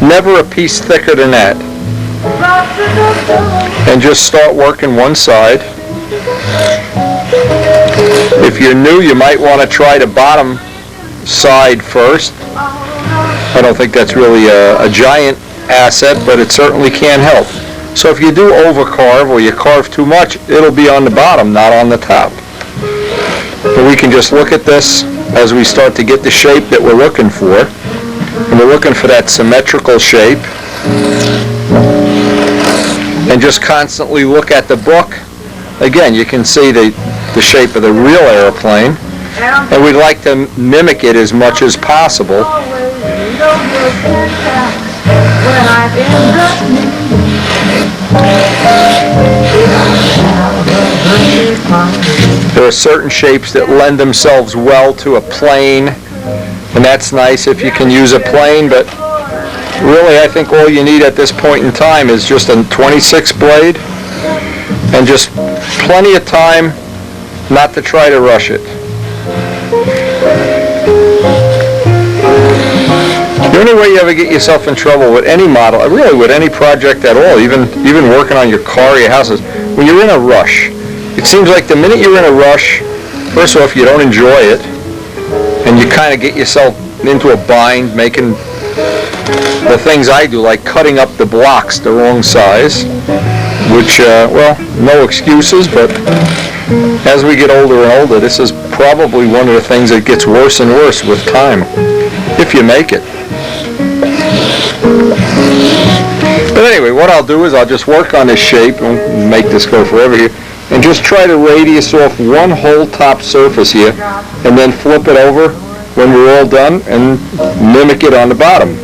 never a piece thicker than that, and just start working one side. If you're new, you might want to try the bottom side first. I don't think that's really a giant asset, but it certainly can help. So if you do overcarve or you carve too much, it'll be on the bottom, not on the top. But we can just look at this as we start to get the shape that we're looking for. And we're looking for that symmetrical shape. And just constantly look at the book. Again, you can see the shape of the real airplane, and we'd like to mimic it as much as possible. There are certain shapes that lend themselves well to a plane, and that's nice if you can use a plane, but really I think all you need at this point in time is just a 26 blade and just plenty of time not to try to rush it. only way you ever get yourself in trouble with any model, really with any project at all, even working on your car or your house, is when you're in a rush. It seems like the minute you're in a rush, first off, you don't enjoy it, and you kind of get yourself into a bind making the things I do, like cutting up the blocks the wrong size, which, well, no excuses, but as we get older and older, this is probably one of the things that gets worse and worse with time, if you make it. But anyway, what I'll do is I'll just work on this shape, and make this go forever here, and just try to radius off one whole top surface here, and then flip it over when we're all done, and mimic it on the bottom.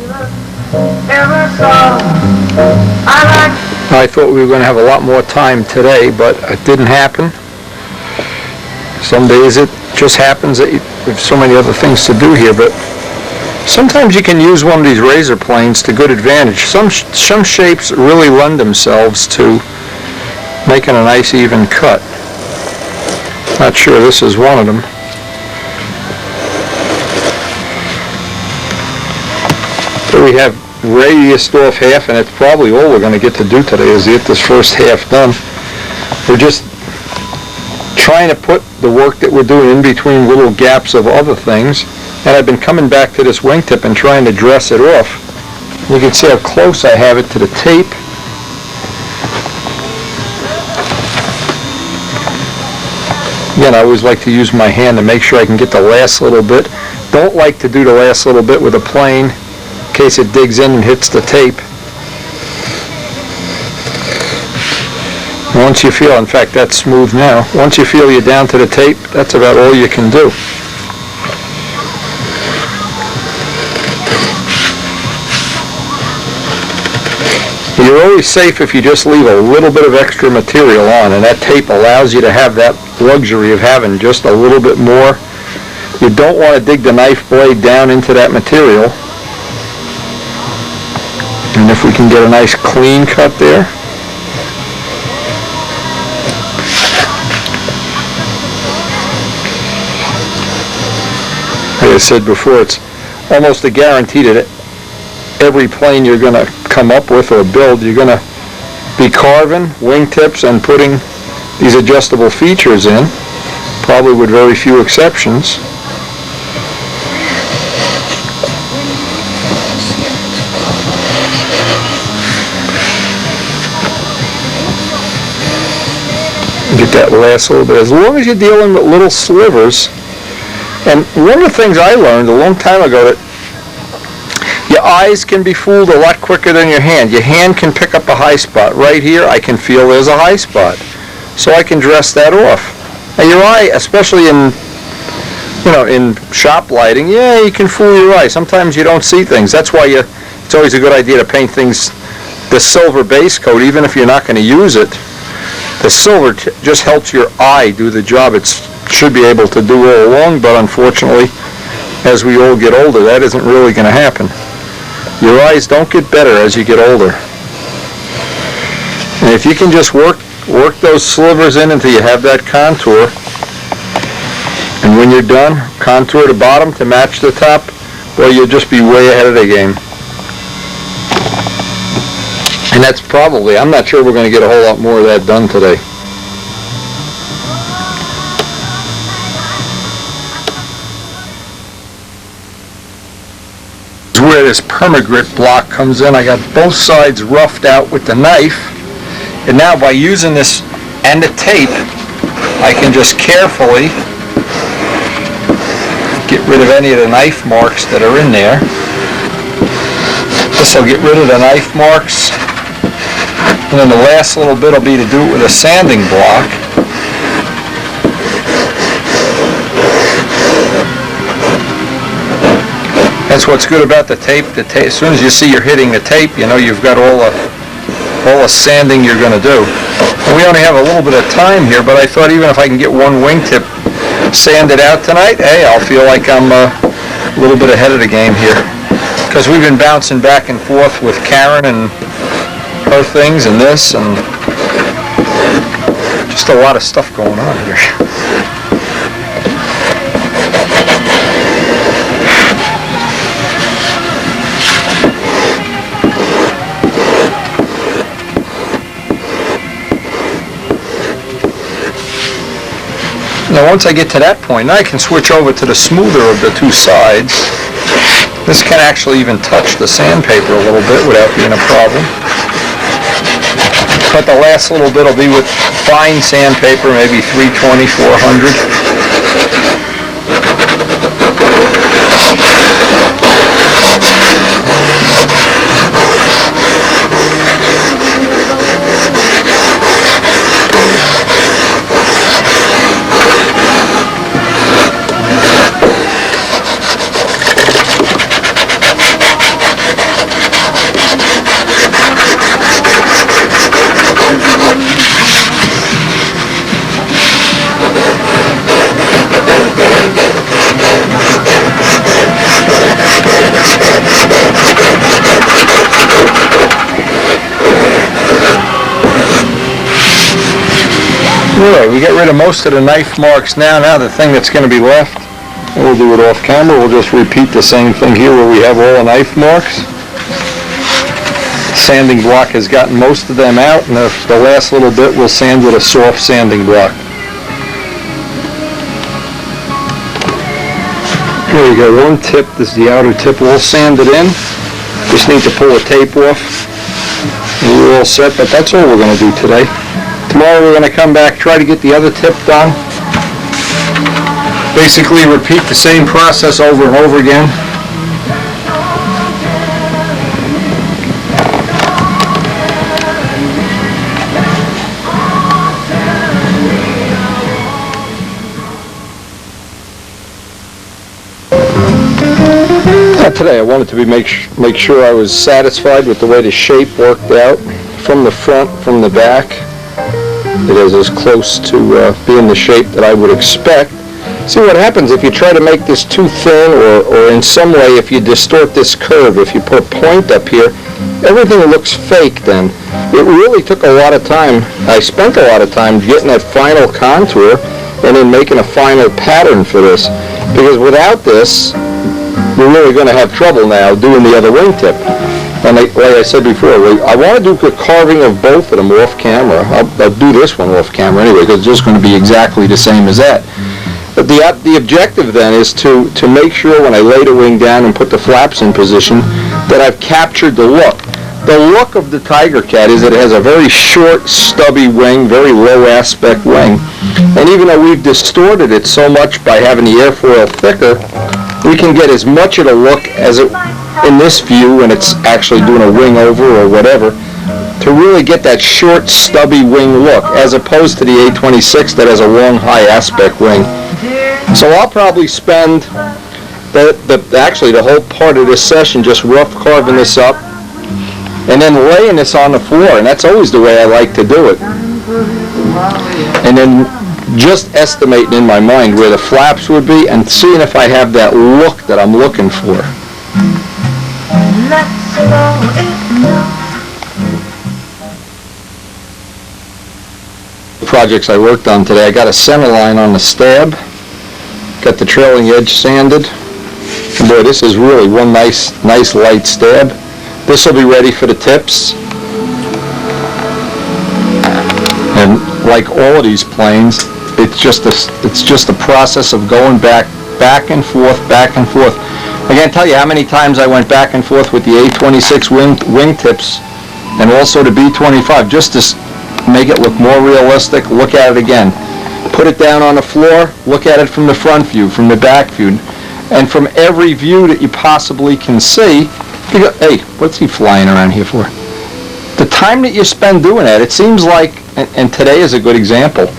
I thought we were going to have a lot more time today, but it didn't happen. Some days it just happens that you have so many other things to do here, but sometimes you can use one of these razor planes to good advantage. Some shapes really lend themselves to making a nice even cut. Not sure this is one of them. So we have radiused off half, and it's probably all we're going to get to do today is get this first half done. We're just trying to put the work that we're doing in between little gaps of other things, and I've been coming back to this wingtip and trying to dress it off. You can see how close I have it to the tape. Again, I always like to use my hand to make sure I can get the last little bit. Don't like to do the last little bit with a plane in case it digs in and hits the tape. Once you feel, in fact, that's smooth now. Once you feel you're down to the tape, that's about all you can do. You're always safe if you just leave a little bit of extra material on, and that tape allows you to have that luxury of having just a little bit more. You don't want to dig the knife blade down into that material. And if we can get a nice clean cut there. Like I said before, it's almost a guarantee that every plane you're going to come up with or build, you're going to be carving wingtips and putting these adjustable features in, probably with very few exceptions. Get that last little bit. As long as you're dealing with little slivers, and one of the things I learned a long time ago, that your eyes can be fooled a lot quicker than your hand. Your hand can pick up a high spot. Right here, I can feel there's a high spot. So I can dress that off. And your eye, especially in shop lighting, yeah, you can fool your eye. Sometimes you don't see things. That's why it's always a good idea to paint things the silver base coat, even if you're not going to use it. The silver just helps your eye do the job it should be able to do all along, but unfortunately, as we all get older, that isn't really going to happen. Your eyes don't get better as you get older. And if you can just work those slivers in until you have that contour, and when you're done, contour the bottom to match the top, well, you'll just be way ahead of the game. And that's probably, I'm not sure we're going to get a whole lot more of that done today. Where this permagrit block comes in, I got both sides roughed out with the knife, and now by using this and the tape, I can just carefully get rid of any of the knife marks that are in there. This will get rid of the knife marks, and then the last little bit will be to do it with a sanding block. That's what's good about the tape. As soon as you see you're hitting the tape, you know you've got all the sanding you're going to do. And we only have a little bit of time here, but I thought even if I can get one wingtip sanded out tonight, hey, I'll feel like I'm a little bit ahead of the game here. Because we've been bouncing back and forth with Karen and her things and this, and just a lot of stuff going on here. Now once I get to that point, I can switch over to the smoother of the two sides. This can actually even touch the sandpaper a little bit without being a problem. But the last little bit will be with fine sandpaper, maybe 320, 400. Alright, we get rid of most of the knife marks now. Now the thing that's going to be left, and we'll do it off camera, we'll just repeat the same thing here where we have all the knife marks. Sanding block has gotten most of them out, and the last little bit we'll sand with a soft sanding block. There you go, one tip, this is the outer tip, all sanded in. Just need to pull the tape off, and we're all set, but that's all we're going to do today. Tomorrow we're going to come back, try to get the other tip done. Basically repeat the same process over and over again. Today I wanted to make sure I was satisfied with the way the shape worked out from the front, from the back. It is as close to being the shape that I would expect. See what happens if you try to make this too thin, or in some way if you distort this curve, if you put a point up here, everything looks fake then. It really took a lot of time. I spent a lot of time getting that final contour and then making a final pattern for this. Because without this, we're really going to have trouble now doing the other wingtip. And like I said before, I want to do the carving of both of them off camera. I'll do this one off camera anyway, because it's just going to be exactly the same as that. But the objective then is to make sure when I lay the wing down and put the flaps in position that I've captured the look. The look of the Tigercat is that it has a very short, stubby wing, very low aspect wing. And even though we've distorted it so much by having the airfoil thicker, we can get as much of a look as it in this view when it's actually doing a wing over or whatever, to really get that short, stubby wing look, as opposed to the A26 that has a long, high aspect wing. So I'll probably spend actually the whole part of this session just rough carving this up and then laying this on the floor, and that's always the way I like to do it. And then just estimating in my mind where the flaps would be and seeing if I have that look that I'm looking for. Projects I worked on today, I got a center line on the stab, got the trailing edge sanded. And boy, this is really one nice light stab. This will be ready for the tips. And like all of these planes, it's just a process of going back and forth. I can't tell you how many times I went back and forth with the A26 wing tips and also the B25 just to make it look more realistic. Look at it again. Put it down on the floor, look at it from the front view, from the back view, and from every view that you possibly can see. You go, hey, what's he flying around here for? The time that you spend doing that, it seems like, and today is a good example,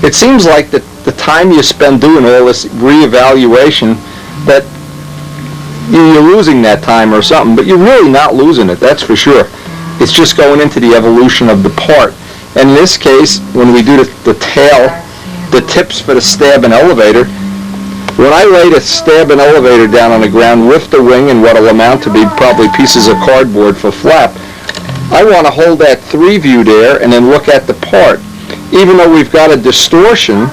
it seems like that the time you spend doing all this reevaluation, that you're losing that time or something, but you're really not losing it, that's for sure. It's just going into the evolution of the part. And in this case, when we do the tail, the tips for the stab and elevator, when I lay the stab and elevator down on the ground with the wing and what will amount to be probably pieces of cardboard for flap, I want to hold that 3-view there and then look at the part. Even though we've got a distortion,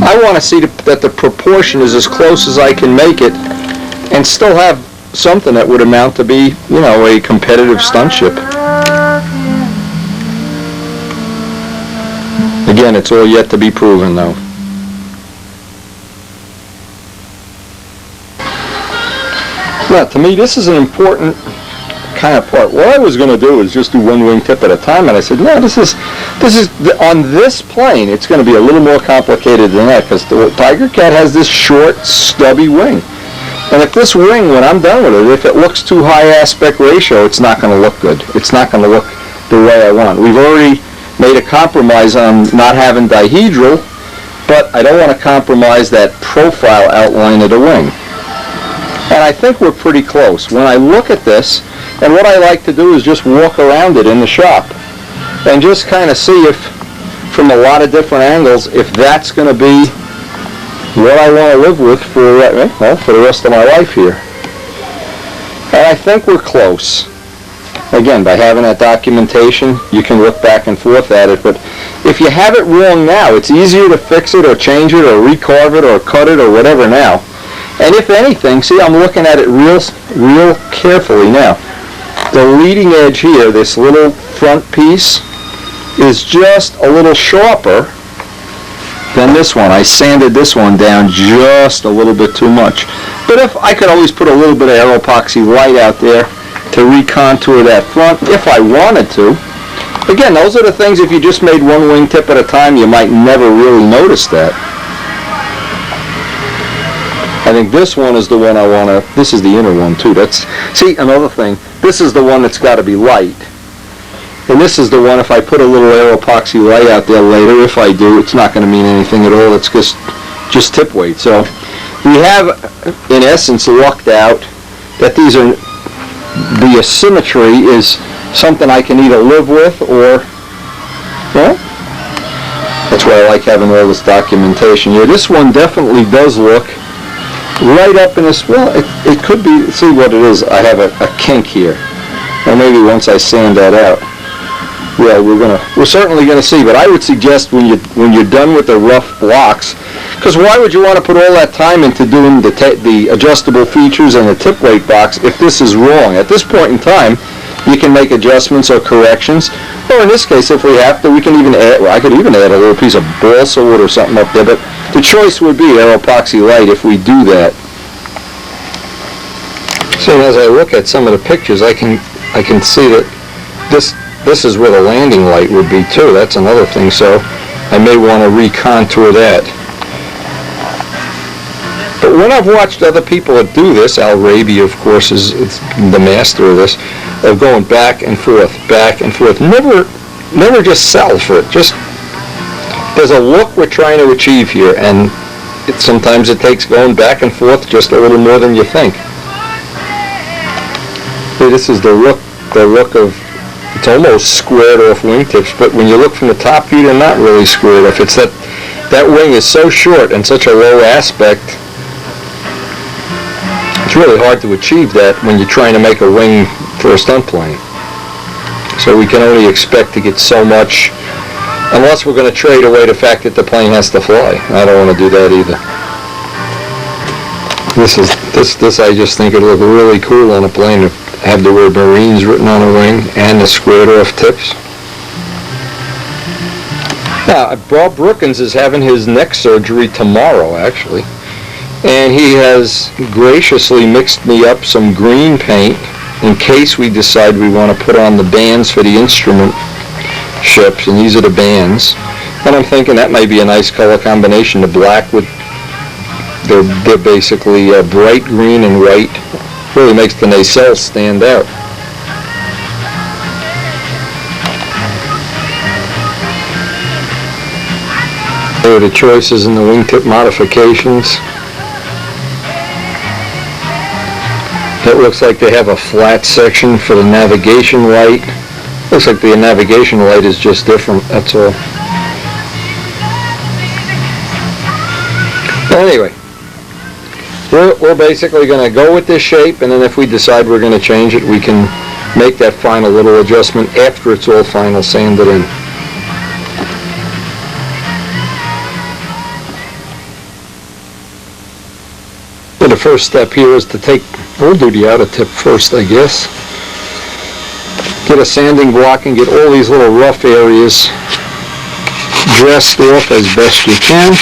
I want to see that the proportion is as close as I can make it and still have something that would amount to be, you know, a competitive stunt ship. Again, it's all yet to be proven though. Now, to me, this is an important kind of part. What I was going to do is just do one wingtip at a time, and I said, no, this is on this plane, it's going to be a little more complicated than that, because the Tigercat has this short, stubby wing. And if this wing, when I'm done with it, if it looks too high aspect ratio, it's not going to look good. It's not going to look the way I want. We've already made a compromise on not having dihedral, but I don't want to compromise that profile outline of the wing. And I think we're pretty close. When I look at this, and what I like to do is just walk around it in the shop and just kind of see if, from a lot of different angles, if that's going to be what I want to live with for the rest of my life here. And I think we're close. Again, by having that documentation, you can look back and forth at it, but if you have it wrong now, it's easier to fix it or change it or recarve it or cut it or whatever now. And if anything, see, I'm looking at it real carefully now. The leading edge here, this little front piece, is just a little sharper than this one. I sanded this one down just a little bit too much. But if I could always put a little bit of air epoxy light out there to recontour that front if I wanted to. Again, those are the things, if you just made one wingtip at a time, you might never really notice that. I think this one is the one I want to, this is the inner one too. See, another thing, this is the one that's got to be light. And this is the one, if I put a little air epoxy light out there later, if I do, it's not going to mean anything at all. It's just tip weight. So we have, in essence, lucked out that these are, the asymmetry is something I can either live with or, well, that's why I like having all this documentation here. This one definitely does look right up in this, well, it could be, see what it is, I have a kink here. And maybe once I sand that out, yeah, we're certainly gonna see. But I would suggest when you're done with the rough blocks, because why would you want to put all that time into doing the adjustable features and the tip weight box if this is wrong? At this point in time, you can make adjustments or corrections, or in this case, if we have to, we can even add, I could even add a little piece of balsa wood or something up there, but the choice would be air epoxy light if we do that. So as I look at some of the pictures, I can see that this is where the landing light would be too. That's another thing, so I may want to recontour that. But when I've watched other people that do this, Al Raby, of course, is the master of this, of going back and forth, never just settle for it. Just, there's a look we're trying to achieve here, and sometimes it takes going back and forth just a little more than you think. Hey, this is the look of, it's almost squared off wingtips, but when you look from the top view, they're not really squared off. It's that wing is so short and such a low aspect, it's really hard to achieve that when you're trying to make a wing for a stunt plane. So we can only expect to get so much, unless we're going to trade away the fact that the plane has to fly. I don't want to do that either. This I just think it'll look really cool on a plane to have the word Marines written on a wing and the squared off tips. Now, Bob Brookins is having his neck surgery tomorrow, actually. And he has graciously mixed me up some green paint in case we decide we want to put on the bands for the instrument ships, and these are the bands. And I'm thinking that might be a nice color combination, the black with, they're basically bright green and white. Really makes the nacelles stand out. There are the choices in the wingtip modifications. It looks like they have a flat section for the navigation light. Looks like the navigation light is just different, that's all. Anyway, we're basically going to go with this shape, and then if we decide we're going to change it, we can make that final little adjustment after it's all final sanded in. So the first step here is to we'll do the outer tip first, I guess. Get a sanding block and get all these little rough areas dressed off as best you can.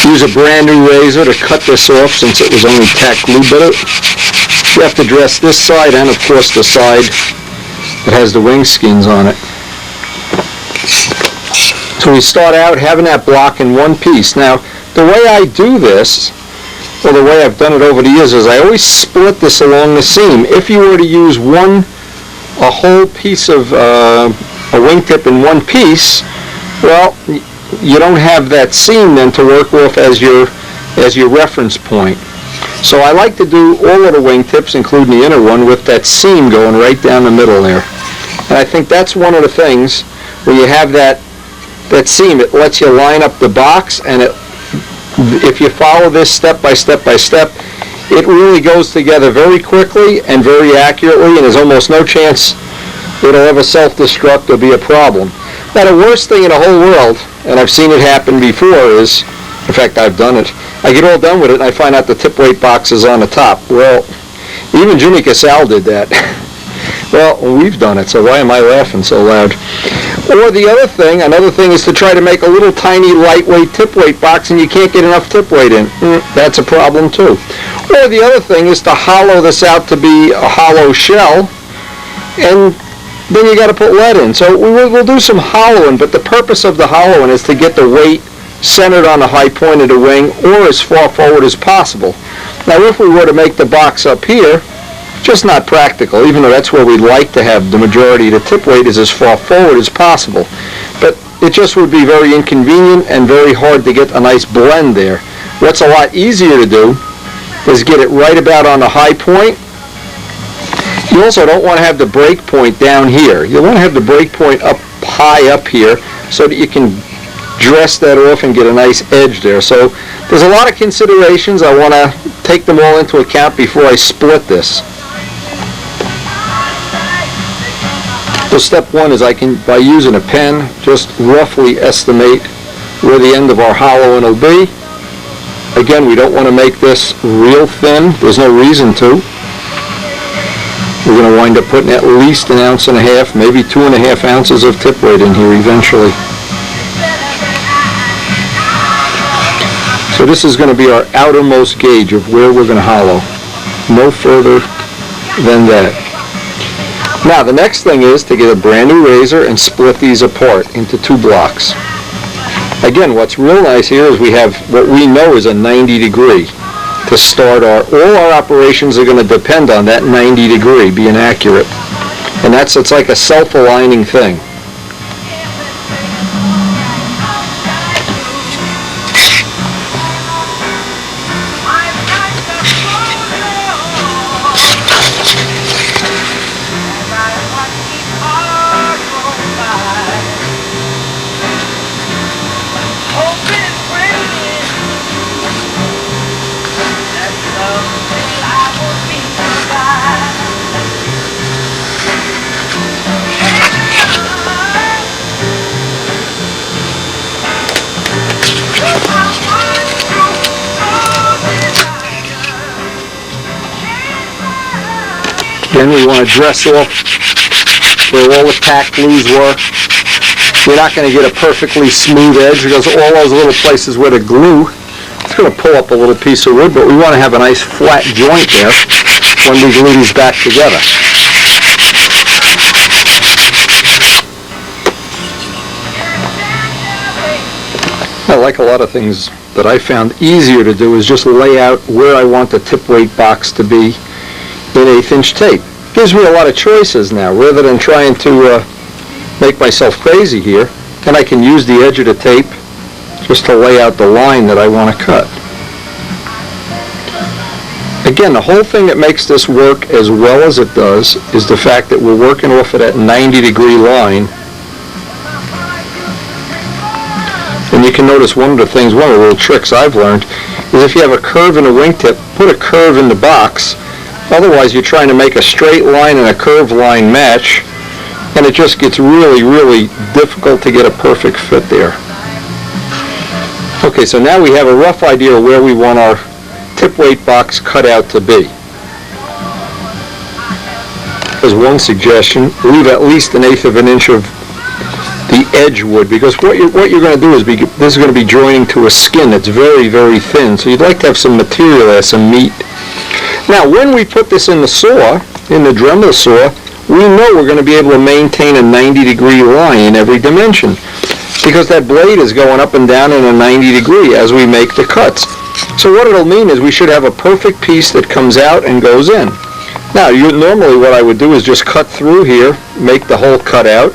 Use a brand new razor to cut this off since it was only tack glue bit. You have to dress this side and of course the side that has the wing skins on it. So we start out having that block in one piece. Now the way I do this, or the way I've done it over the years, is I always split this along the seam. If you were to use a whole piece of a wingtip in one piece, well, you don't have that seam then to work off as your reference point. So I like to do all of the wingtips, including the inner one, with that seam going right down the middle there. And I think that's one of the things where you have that seam. It lets you line up the box, and if you follow this step by step by step, it really goes together very quickly and very accurately, and there's almost no chance it'll ever self-destruct or be a problem. Now the worst thing in the whole world, and I've seen it happen before, is, in fact I've done it, I get all done with it and I find out the tip weight box is on the top. Well, even Jimmy Casal did that. Well, we've done it, so why am I laughing so loud? Or another thing is to try to make a little tiny lightweight tip weight box and you can't get enough tip weight in. That's a problem too. Or the other thing is to hollow this out to be a hollow shell, and then you got to put lead in. So we'll do some hollowing, but the purpose of the hollowing is to get the weight centered on the high point of the wing or as far forward as possible. Now if we were to make the box up here, just not practical, even though that's where we'd like to have the majority of the tip weight is as far forward as possible. But it just would be very inconvenient and very hard to get a nice blend there. What's a lot easier to do is get it right about on the high point. You also don't want to have the break point down here. You want to have the break point up high up here so that you can dress that off and get a nice edge there. So there's a lot of considerations. I want to take them all into account before I split this. So step one is by using a pen, just roughly estimate where the end of our hollowing will be. Again, we don't want to make this real thin. There's no reason to. We're going to wind up putting at least 1.5 ounces, maybe 2.5 ounces of tip weight in here eventually. So this is going to be our outermost gauge of where we're going to hollow. No further than that. Now the next thing is to get a brand new razor and split these apart into 2 blocks. Again, what's real nice here is we have what we know is a 90 degree. To start all our operations are going to depend on that 90 degree being accurate. And it's like a self-aligning thing. Then we want to dress off where all the tack glues were. You're not going to get a perfectly smooth edge because all those little places where the glue, it's going to pull up a little piece of wood, but we want to have a nice flat joint there when we glue these back together. Like a lot of things that I found easier to do is just lay out where I want the tip weight box to be in 1/8 tape. Gives me a lot of choices now rather than trying to make myself crazy here, and I can use the edge of the tape just to lay out the line that I want to cut. Again, the whole thing that makes this work as well as it does is the fact that we're working off of that 90 degree line. And you can notice one of the little tricks I've learned is if you have a curve in the wingtip, put a curve in the box. Otherwise you're trying to make a straight line and a curved line match, and it just gets really, really difficult to get a perfect fit there. Okay, so now we have a rough idea of where we want our tip weight box cut out to be. As one suggestion, leave at least 1/8 of an inch of the edge wood, because what you're going to do is this is going to be joining to a skin that's very, very thin. So you'd like to have some material there, some meat. Now, when we put this in the saw, in the Dremel saw, we know we're going to be able to maintain a 90-degree line in every dimension, because that blade is going up and down in a 90-degree as we make the cuts. So what it'll mean is we should have a perfect piece that comes out and goes in. Now, normally what I would do is just cut through here, make the whole cut out,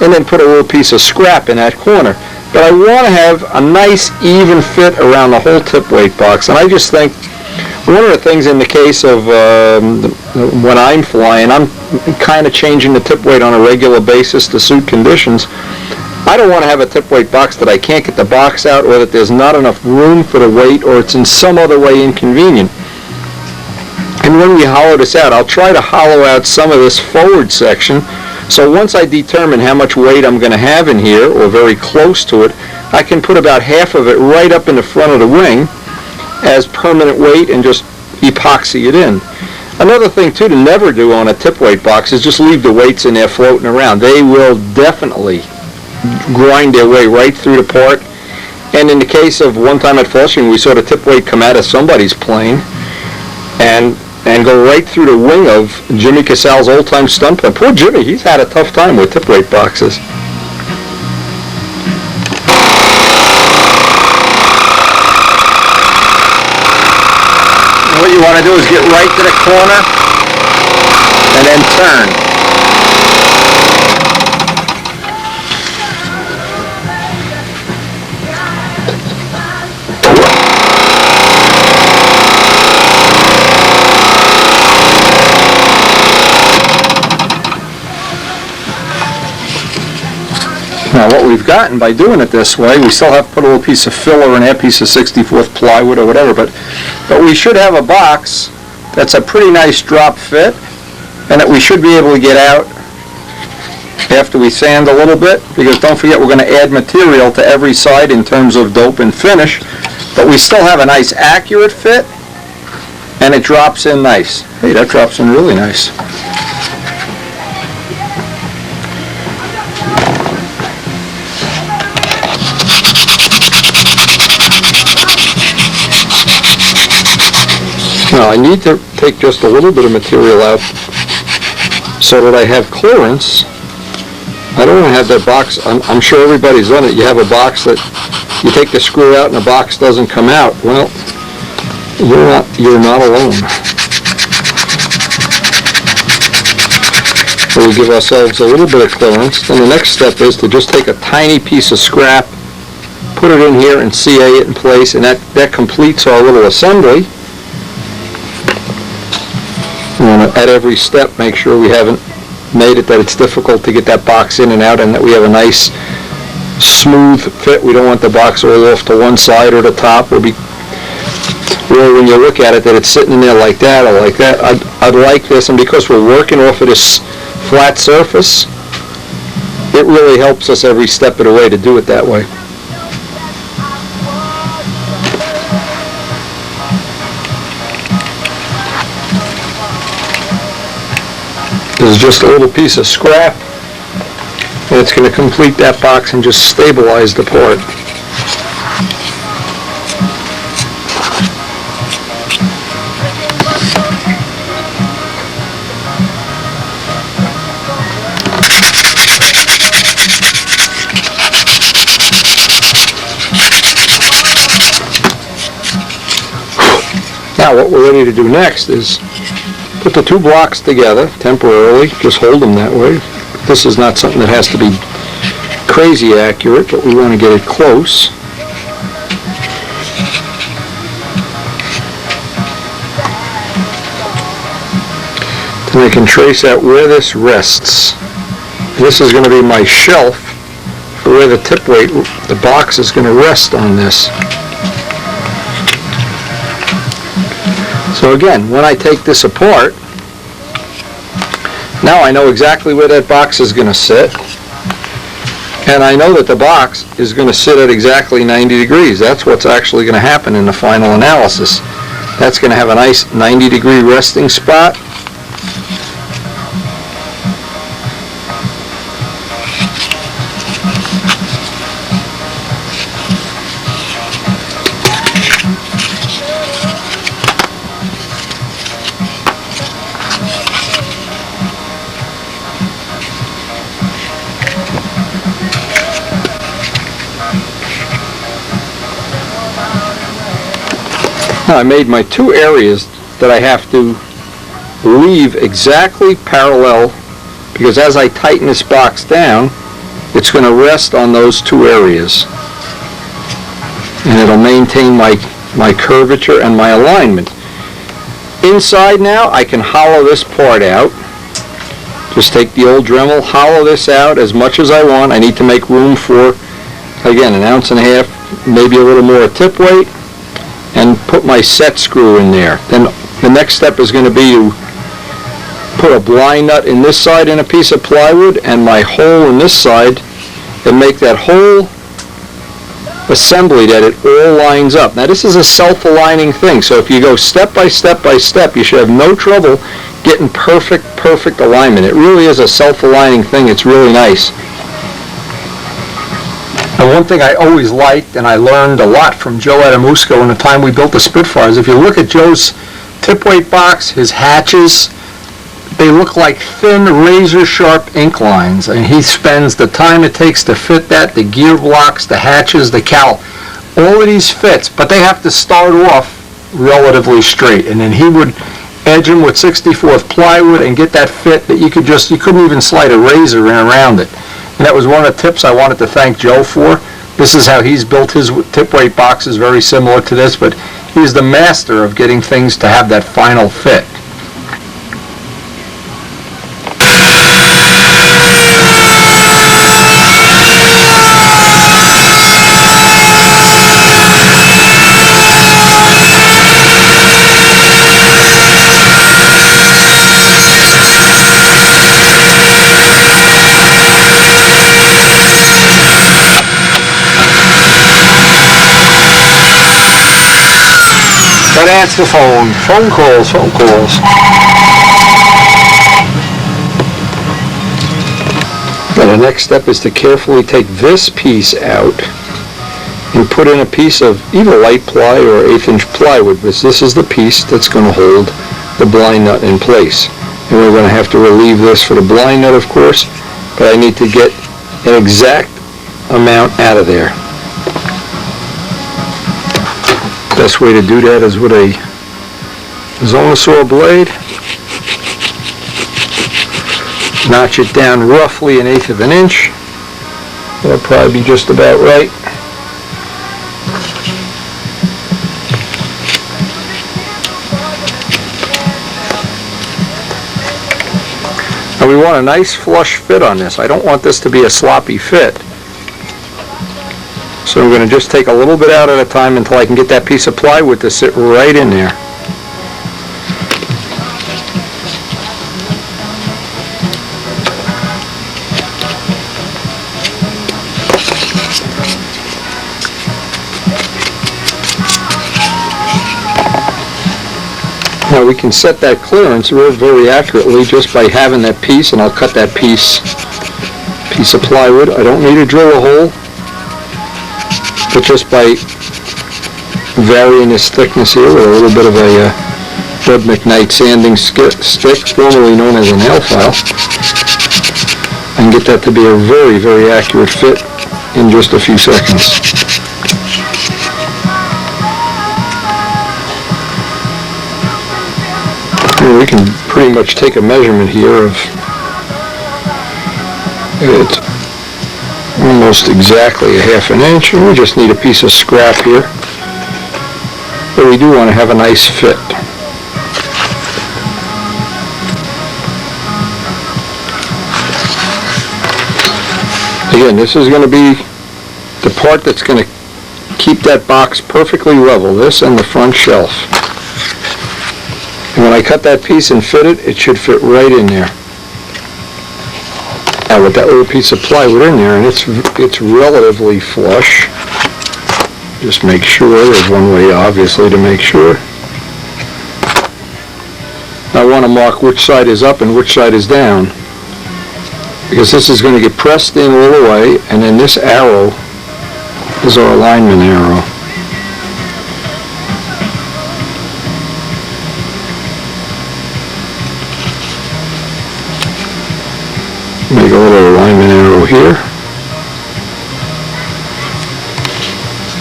and then put a little piece of scrap in that corner. But I want to have a nice even fit around the whole tip weight box. And I just think one of the things in the case of when I'm flying, I'm kind of changing the tip weight on a regular basis to suit conditions. I don't want to have a tip weight box that I can't get the box out, or that there's not enough room for the weight, or it's in some other way inconvenient. And when we hollow this out, I'll try to hollow out some of this forward section. So once I determine how much weight I'm going to have in here, or very close to it, I can put about half of it right up in the front of the wing as permanent weight and just epoxy it in. Another thing too to never do on a tip weight box is just leave the weights in there floating around. They will definitely grind their way right through the part. And in the case of one time at Flushing, we saw the tip weight come out of somebody's plane and go right through the wing of Jimmy Cassell's old-time stunt plane. Poor Jimmy, he's had a tough time with tip weight boxes. And what you want to do is get right to the corner and then turn. Now what we've gotten by doing it this way, we still have to put a little piece of filler in there, piece of 64th plywood or whatever, but we should have a box that's a pretty nice drop fit, and that we should be able to get out after we sand a little bit, because don't forget we're going to add material to every side in terms of dope and finish, but we still have a nice accurate fit, and it drops in nice. Hey, that drops in really nice. Now I need to take just a little bit of material out so that I have clearance. I don't want to have that box, I'm sure everybody's done it, you have a box that you take the screw out and the box doesn't come out. Well, you're not alone. So we give ourselves a little bit of clearance. Then the next step is to just take a tiny piece of scrap, put it in here and CA it in place, and that completes our little assembly. At every step, make sure we haven't made it that it's difficult to get that box in and out, and that we have a nice smooth fit. We don't want the box all off to one side or the top, or when you look at it that it's sitting in there like that or like that. I'd like this, and because we're working off of this flat surface, it really helps us every step of the way to do it that way. This is just a little piece of scrap, and it's going to complete that box and just stabilize the part. Now what we're ready to do next is put the two blocks together temporarily, just hold them that way. This is not something that has to be crazy accurate, but we want to get it close. Then I can trace out where this rests. This is going to be my shelf for where the tip weight, the box is going to rest on this. So again, when I take this apart, now I know exactly where that box is going to sit, and I know that the box is going to sit at exactly 90 degrees. That's what's actually going to happen in the final analysis. That's going to have a nice 90-degree resting spot. Now I made my two areas that I have to leave exactly parallel, because as I tighten this box down, it's going to rest on those two areas. And it'll maintain my curvature and my alignment. Inside now, I can hollow this part out. Just take the old Dremel, hollow this out as much as I want. I need to make room for, again, 1.5 ounces, maybe a little more tip weight, and put my set screw in there. Then the next step is going to be to put a blind nut in this side in a piece of plywood and my hole in this side, and make that whole assembly that it all lines up. Now this is a self-aligning thing, so if you go step by step by step, you should have no trouble getting perfect alignment. It really is a self-aligning thing. It's really nice. And one thing I always liked, and I learned a lot from Joe Adamusco in the time we built the Spitfires, if you look at Joe's tip weight box, his hatches, they look like thin, razor-sharp ink lines, and he spends the time it takes to fit that, the gear blocks, the hatches, the cowl, all of these fits, but they have to start off relatively straight, and then he would edge them with 64th plywood and get that fit that you couldn't even slide a razor in around it. And that was one of the tips I wanted to thank Joe for. This is how he's built his tip weight boxes, very similar to this, but he's the master of getting things to have that final fit. Don't answer the phone. Phone calls. Now the next step is to carefully take this piece out and put in a piece of either light ply or 1/8 inch plywood, because this is the piece that's going to hold the blind nut in place. And we're going to have to relieve this for the blind nut, of course, but I need to get an exact amount out of there. Best way to do that is with a zona saw blade. Notch it down roughly 1/8 of an inch. That'll probably be just about right. Now we want a nice flush fit on this. I don't want this to be a sloppy fit. So I'm going to just take a little bit out at a time until I can get that piece of plywood to sit right in there. Now we can set that clearance very accurately just by having that piece, and I'll cut that piece of plywood. I don't need to drill a hole, but just by varying this thickness here with a little bit of a Bud McKnight sanding stick, formerly known as a nail file, I can get that to be a very accurate fit in just a few seconds. And we can pretty much take a measurement here of it. Almost exactly 1/2 inch, and we just need a piece of scrap here, but we do want to have a nice fit. Again, this is going to be the part that's going to keep that box perfectly level, this and the front shelf. And when I cut that piece and fit it, it should fit right in there. Now with that little piece of plywood in there, and it's relatively flush. Just make sure. There's one way, obviously, to make sure. I want to mark which side is up and which side is down, because this is going to get pressed in all the way, and then this arrow is our alignment arrow. Make a little alignment arrow here,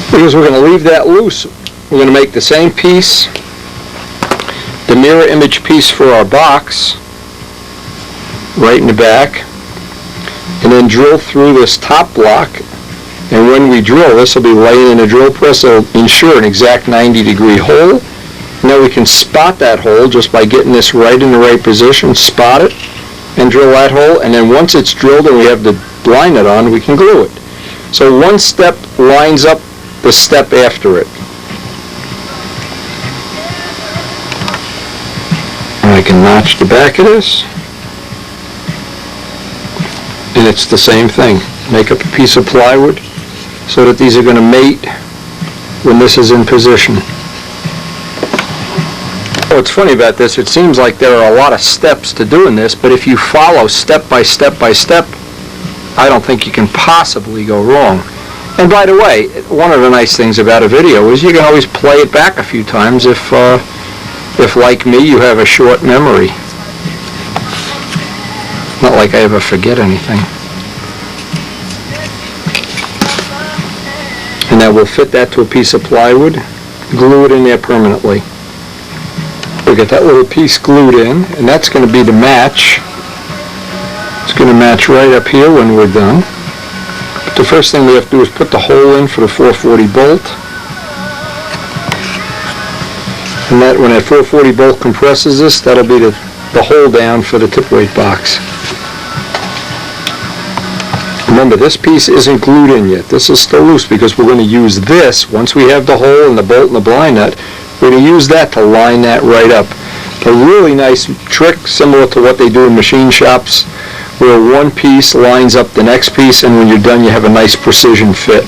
because we're going to leave that loose we're going to make the same piece, the mirror image piece for our box, right in the back, and then drill through this top block. And when we drill, this will be laying in a drill press. It'll ensure an exact 90-degree hole. And then we can spot that hole just by getting this right in the right position, spot it, and drill that hole. And then once it's drilled and we have the blind nut on, we can glue it. So one step lines up the step after it. And I can notch the back of this. And it's the same thing. Make up a piece of plywood so that these are going to mate when this is in position. What's funny about this, it seems like there are a lot of steps to doing this, but if you follow step by step by step, I don't think you can possibly go wrong. And by the way, one of the nice things about a video is you can always play it back a few times if like me, you have a short memory. Not like I ever forget anything. And now we'll fit that to a piece of plywood, glue it in there permanently. We'll get that little piece glued in, and that's going to be the match. It's going to match right up here when we're done. But the first thing we have to do is put the hole in for the 440 bolt. And that, when that 440 bolt compresses this, that'll be the hole down for the tip weight box. Remember, this piece isn't glued in yet. This is still loose because we're going to use this, once we have the hole and the bolt and the blind nut, we're going to use that to line that right up. A really nice trick, similar to what they do in machine shops, where one piece lines up the next piece, and when you're done, you have a nice precision fit.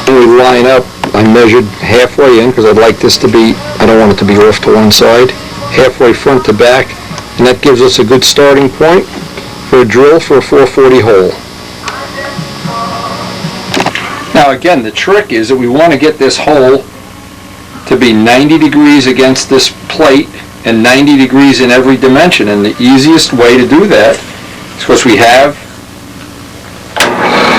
When we line up, I measured halfway in because I'd like this to be, I don't want it to be off to one side, halfway front to back, and that gives us a good starting point for a drill for a 440 hole. Now again, the trick is that we want to get this hole to be 90 degrees against this plate and 90 degrees in every dimension, and the easiest way to do that is because we have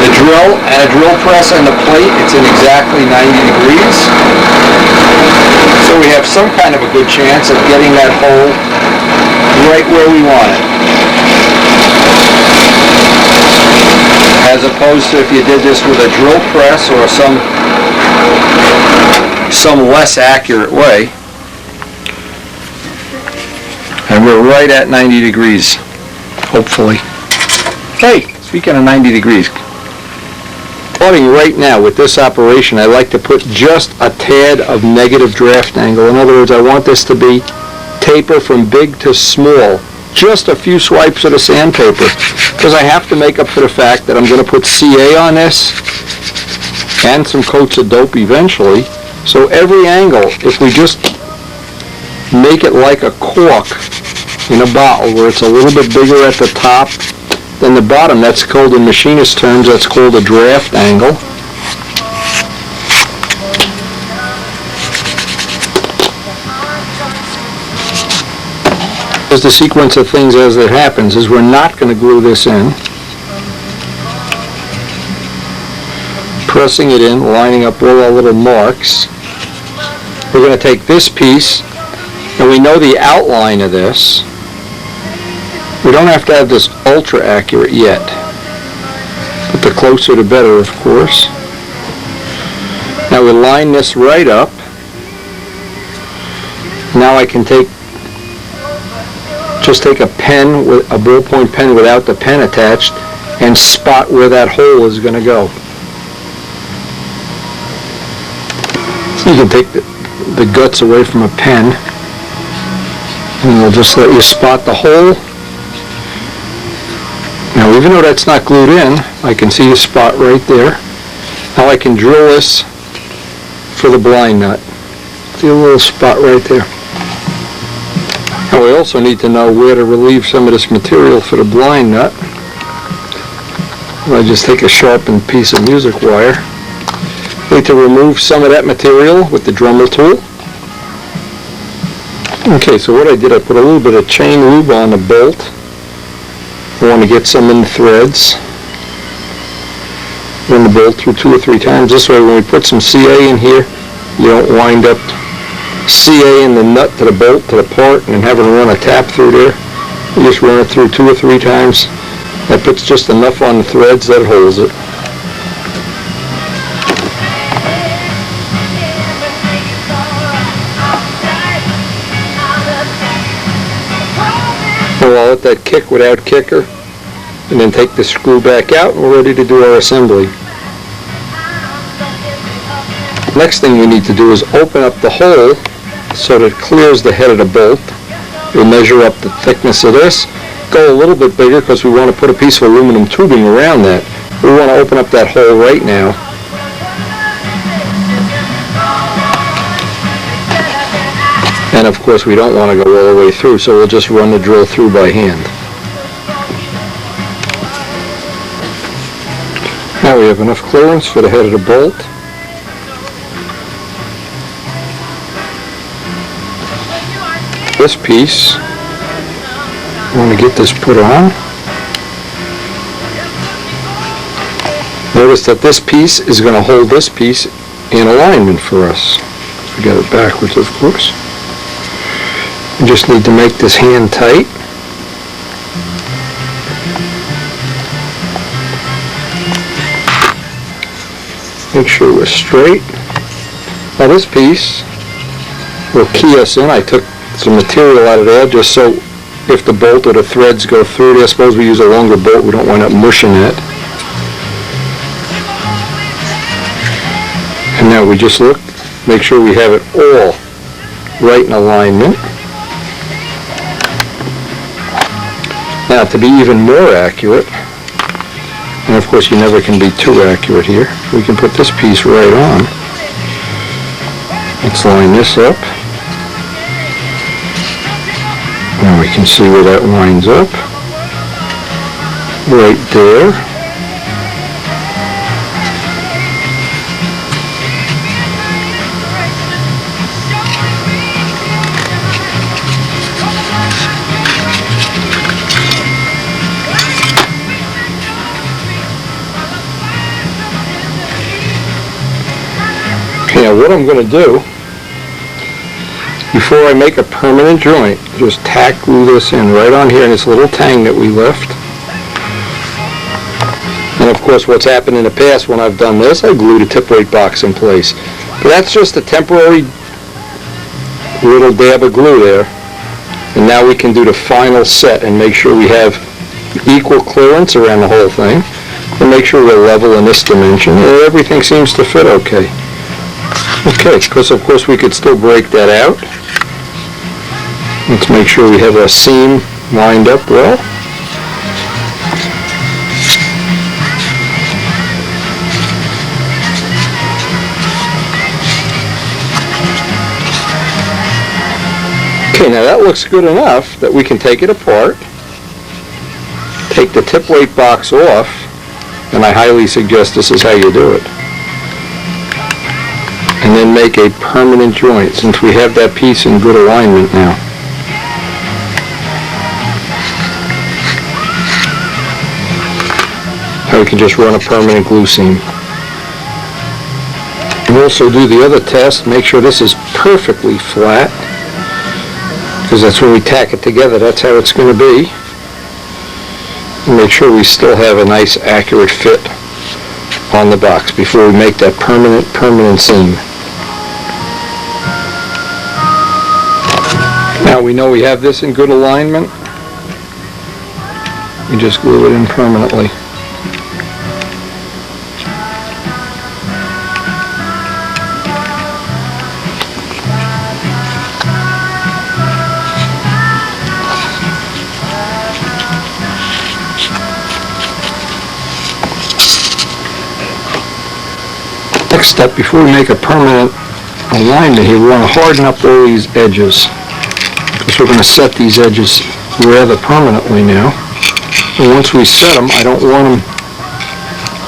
the drill and a drill press and the plate. It's in exactly 90 degrees, so we have some kind of a good chance of getting that hole right where we want it, as opposed to if you did this with a drill press or some less accurate way. And we're right at 90 degrees, hopefully. Hey, speaking of 90 degrees, starting right now with this operation, I like to put just a tad of negative draft angle. In other words, I want this to be taper from big to small. Just a few swipes of the sandpaper, because I have to make up for the fact that I'm going to put CA on this and some coats of dope eventually. So every angle, if we just make it like a cork in a bottle where it's a little bit bigger at the top than the bottom, that's called, in machinist terms, that's called a draft angle. As the sequence of things as it happens is we're not going to glue this in. Pressing it in, lining up all our little marks. We're going to take this piece, and we know the outline of this. We don't have to have this ultra accurate yet, but the closer the better, of course. Now we line this right up. Now I can just take a pen, with a ballpoint pen without the pen attached, and spot where that hole is going to go. You can take the guts away from a pen, and it'll just let you spot the hole. Now, even though that's not glued in, I can see a spot right there. Now I can drill this for the blind nut. See a little spot right there. Now we also need to know where to relieve some of this material for the blind nut. I just take a sharpened piece of music wire. I need to remove some of that material with the Dremel tool. Okay, so what I did, I put a little bit of chain lube on the bolt. I want to get some in the threads. run the bolt through 2 or 3 times. This way when we put some CA in here, you don't wind up CA in the nut to the bolt to the part and having to run a tap through there. You just run it through 2 or 3 times. That puts just enough on the threads that holds it. So I'll let that kick without kicker, and then take the screw back out, and we're ready to do our assembly. Next thing we need to do is open up the hole so that it clears the head of the bolt. We'll measure up the thickness of this, go a little bit bigger because we want to put a piece of aluminum tubing around that. We want to open up that hole right now. And of course we don't want to go all the way through, so we'll just run the drill through by hand. Now we have enough clearance for the head of the bolt. This piece, I want to get this put on. Notice that this piece is going to hold this piece in alignment for us. We got it backwards, of course. We just need to make this hand tight. Make sure we're straight. Now this piece will key us in. I took some material out of there just so if the bolt or the threads go through there, suppose we use a longer bolt, we don't wind up mushing it. And now we just look, make sure we have it all right in alignment. Now to be even more accurate, and of course you never can be too accurate here, we can put this piece right on. Let's line this up. Now we can see where that lines up. Right there. Okay, now what I'm going to do, before I make a permanent joint, just tack glue this in right on here in this little tang that we left. And of course what's happened in the past when I've done this, I glued a tip weight box in place. But that's just a temporary little dab of glue there. And now we can do the final set and make sure we have equal clearance around the whole thing. And make sure we're level in this dimension. And everything seems to fit okay. Okay, because of course we could still break that out. Let's make sure we have our seam lined up well. Okay, now that looks good enough that we can take it apart, take the tip weight box off, and I highly suggest this is how you do it. And then make a permanent joint since we have that piece in good alignment now. Now we can just run a permanent glue seam. And also do the other test, make sure this is perfectly flat, because that's when we tack it together, that's how it's going to be. And make sure we still have a nice accurate fit on the box before we make that permanent seam. Now we know we have this in good alignment. We just glue it in permanently. Next step, before we make a permanent alignment here, we want to harden up all these edges. We're going to set these edges rather permanently now. And once we set them, I don't want them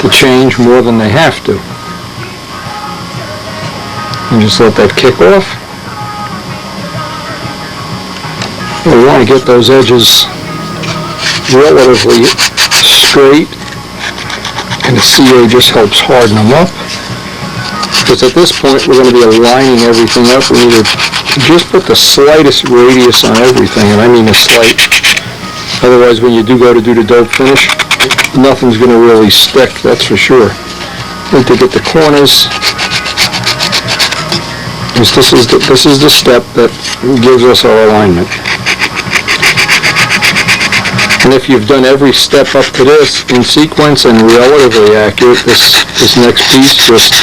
to change more than they have to. And just let that kick off. And we want to get those edges relatively straight And the CA just helps harden them up. Because at this point, we're going to be aligning everything up. We need to just put the slightest radius on everything, and I mean a slight. Otherwise, when you do go to do the dope finish, nothing's going to really stick, that's for sure. Need to get the corners. This is the step that gives us our alignment. And if you've done every step up to this in sequence and relatively accurate, this next piece just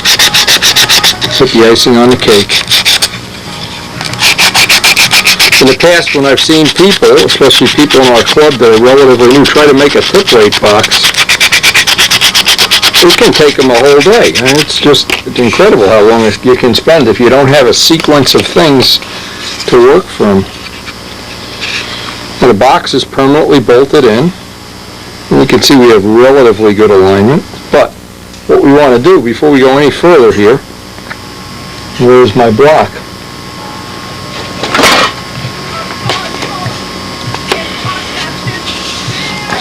put the icing on the cake. In the past, when I've seen people, especially people in our club that are relatively new, try to make a tip weight box, it can take them a whole day. And it's incredible how long you can spend if you don't have a sequence of things to work from. And the box is permanently bolted in. And you can see we have relatively good alignment. But what we want to do before we go any further here, where's my block?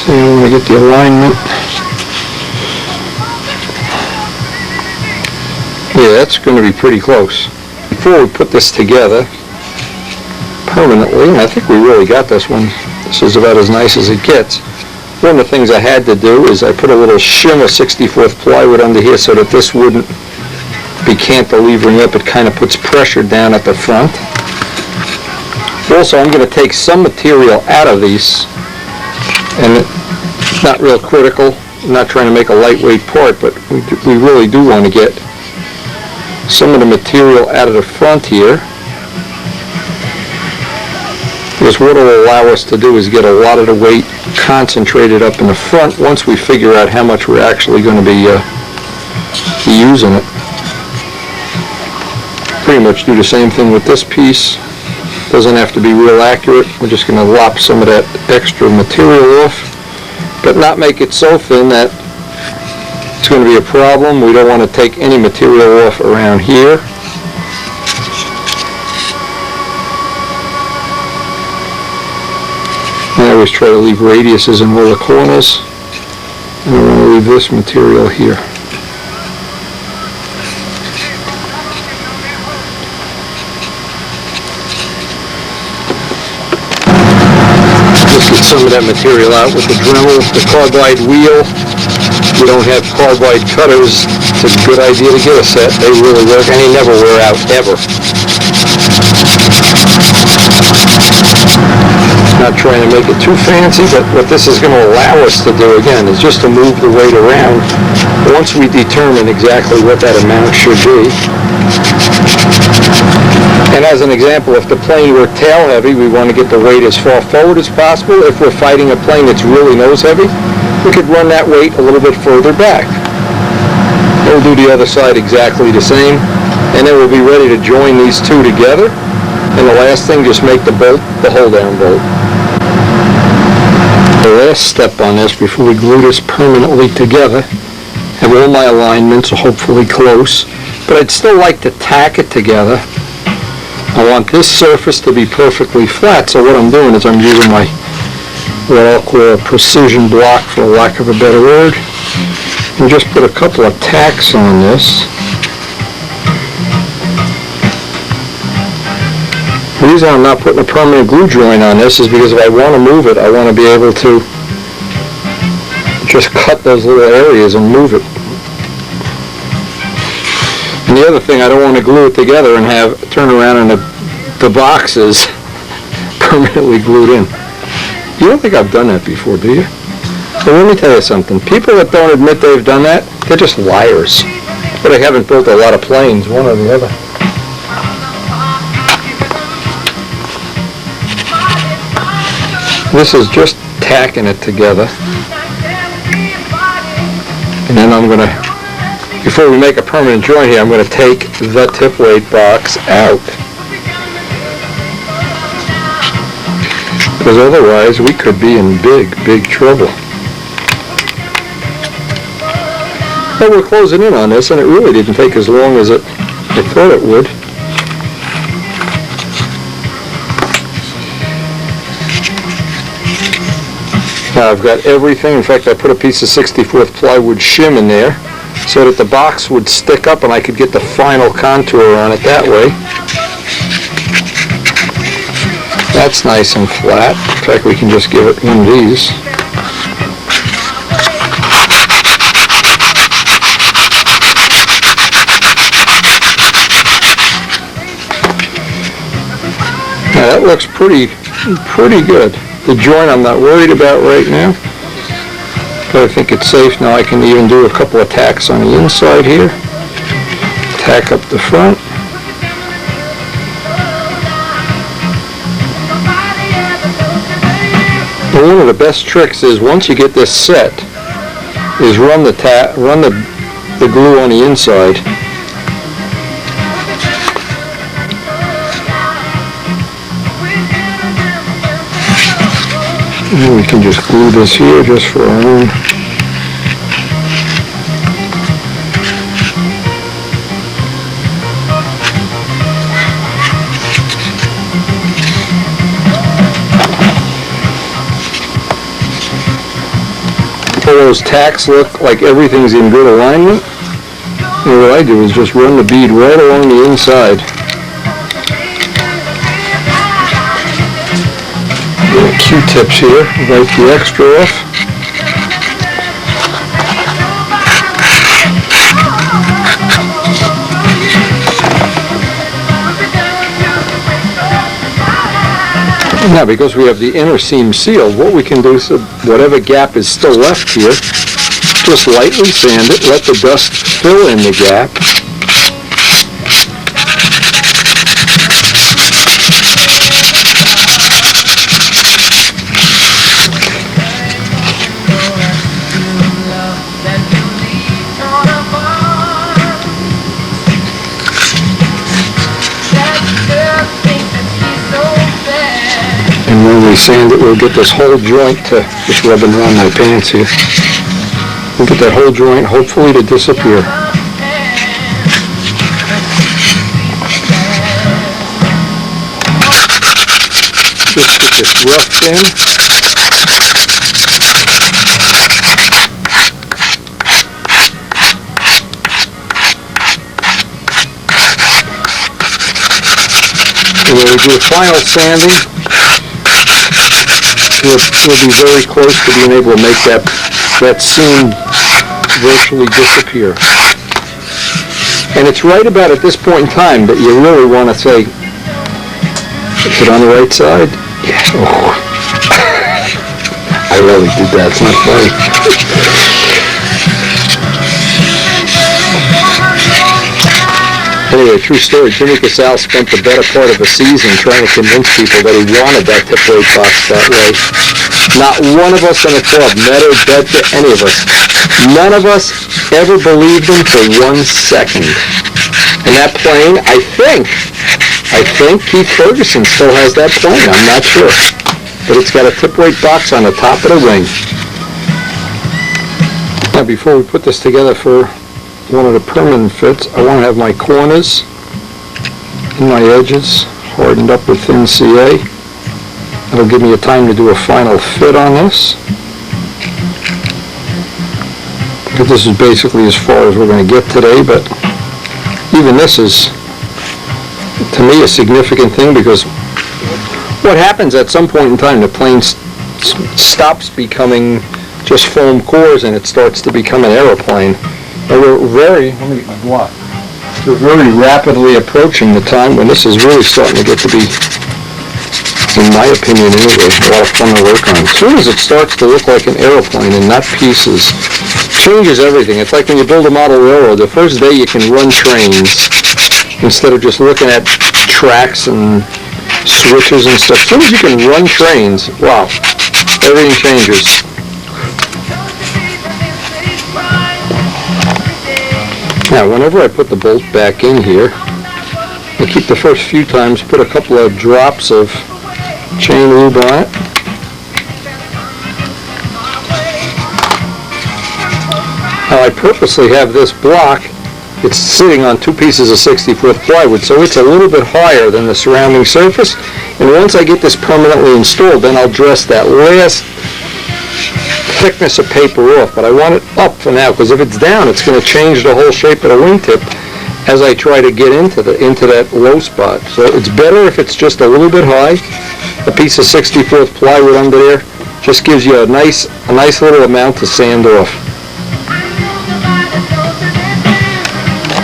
So I want to get the alignment. Yeah, that's going to be pretty close. Before we put this together permanently, and I think we really got this one. This is about as nice as it gets. One of the things I had to do is I put a little shim of 64th plywood under here so that this wouldn't be cantilevering up. It kind of puts pressure down at the front. Also, I'm going to take some material out of these, and it's not real critical. I'm not trying to make a lightweight part, but we really do want to get some of the material out of the front here, because what it'll allow us to do is get a lot of the weight concentrated up in the front once we figure out how much we're actually going to be using it. Pretty much do the same thing with this piece. Doesn't have to be real accurate. We're just going to lop some of that extra material off, but not make it so thin that it's going to be a problem. We don't want to take any material off around here. I always try to leave radiuses in all the corners, and I want to leave this material here. Just get some of that material out with the Dremel, the carbide wheel. If you don't have carbide cutters, it's a good idea to get a set. They really work, and they never wear out, ever. Not trying to make it too fancy, but what this is going to allow us to do, again, is just to move the weight around once we determine exactly what that amount should be. And as an example, if the plane were tail heavy, we want to get the weight as far forward as possible. If we're fighting a plane that's really nose heavy, we could run that weight a little bit further back. We'll do the other side exactly the same, and then we'll be ready to join these two together. And the last thing, just make the bolt the hold-down bolt. The last step on this, before we glue this permanently together, have all my alignments hopefully close, but I'd still like to tack it together. I want this surface to be perfectly flat, so what I'm doing is I'm using my, what I'll call a precision block, for lack of a better word, and just put a couple of tacks on this. The reason I'm not putting a permanent glue joint on this is because if I want to move it, I want to be able to just cut those little areas and move it. And the other thing, I don't want to glue it together and turn around and the box is permanently glued in. You don't think I've done that before, do you? Well, let me tell you something. People that don't admit they've done that, they're just liars. But they haven't built a lot of planes, one or the other. This is just tacking it together. And then I'm going to, before we make a permanent joint here, I'm going to take the tip weight box out. Because otherwise we could be in big, big trouble. But we're closing in on this, and it really didn't take as long as I thought it would. Now I've got everything. In fact, I put a piece of 64th plywood shim in there so that the box would stick up and I could get the final contour on it that way. That's nice and flat. In fact, we can just give it one of these. Now that looks pretty good. The joint I'm not worried about right now, but I think it's safe. Now I can even do a couple of tacks on the inside here. Tack up the front. But one of the best tricks is once you get this set, is run the glue on the inside. And we can just glue this here just for our own. All those tacks look like everything's in good alignment. And what I do is just run the bead right along the inside. Q-tips here, wipe the extra off. Now, because we have the inner seam sealed, what we can do is whatever gap is still left here, just lightly sand it, let the dust fill in the gap. And when we sand it, we'll get this whole joint to, just rubbing around my pants here, we'll get that whole joint hopefully to disappear. Just get this roughed in. And when we do a final sanding, we'll be very close to being able to make that seam virtually disappear. And it's right about at this point in time that you really want to say, is it on the right side? Yeah. Oh. I really did that. It's not funny. Anyway, true story, Jimmy Casale spent the better part of a season trying to convince people that he wanted that tip weight box that way. Not one of us in the club, Meadow, Bedford, any of us, none of us ever believed him for 1 second. And that plane, I think Keith Ferguson still has that plane, I'm not sure. But it's got a tip weight box on the top of the wing. Now before we put this together for one of the permanent fits, I want to have my corners and my edges hardened up with thin CA. That'll give me a time to do a final fit on this. But this is basically as far as we're going to get today, but even this is, to me, a significant thing, because what happens at some point in time, the plane stops becoming just foam cores and it starts to become an aeroplane. And we're very rapidly approaching the time when this is really starting to get to be, in my opinion anyway, a lot of fun to work on. As soon as it starts to look like an aeroplane and not pieces, changes everything. It's like when you build a model railroad, the first day you can run trains instead of just looking at tracks and switches and stuff. As soon as you can run trains, wow, everything changes. Now, whenever I put the bolt back in here, I keep the first few times, put a couple of drops of chain lube on it. Now, I purposely have this block, it's sitting on 2 pieces of 60-foot plywood, so it's a little bit higher than the surrounding surface. And once I get this permanently installed, then I'll dress that last thickness of paper off, but I want it up for now, because if it's down, it's going to change the whole shape of the wingtip as I try to get into that low spot. So it's better if it's just a little bit high. A piece of 64th plywood under there just gives you a nice little amount to sand off.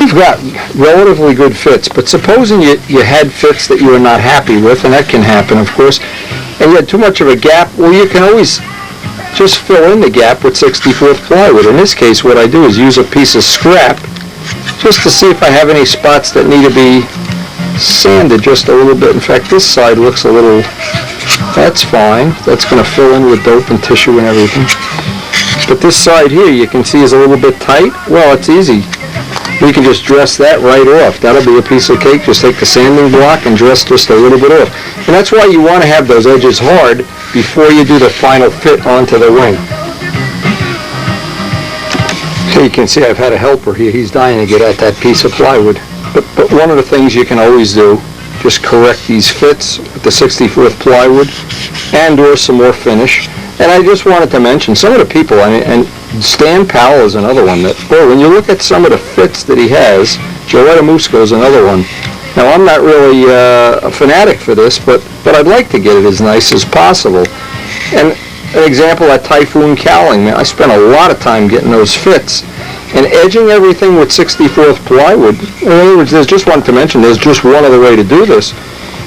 You've got relatively good fits, but supposing you had fits that you were not happy with, and that can happen, of course, and you had too much of a gap, well, you can always just fill in the gap with 64th plywood. In this case, what I do is use a piece of scrap just to see if I have any spots that need to be sanded just a little bit. In fact, this side looks a little, that's fine. That's going to fill in with dope and tissue and everything. But this side here, you can see is a little bit tight. Well, it's easy. We can just dress that right off. That'll be a piece of cake. Just take the sanding block and dress just a little bit off. And that's why you want to have those edges hard before you do the final fit onto the wing. You can see I've had a helper here. He's dying to get at that piece of plywood. But one of the things you can always do, just correct these fits with the 64th plywood and or some more finish. And I just wanted to mention some of the people, and Stan Powell is another one that, boy, when you look at some of the fits that he has, Joetta Musco is another one. Now, I'm not really a fanatic for this, but I'd like to get it as nice as possible. And an example, that Typhoon Cowling, man, I spent a lot of time getting those fits. And edging everything with 64th plywood, in other words, there's just one to mention, there's just one other way to do this.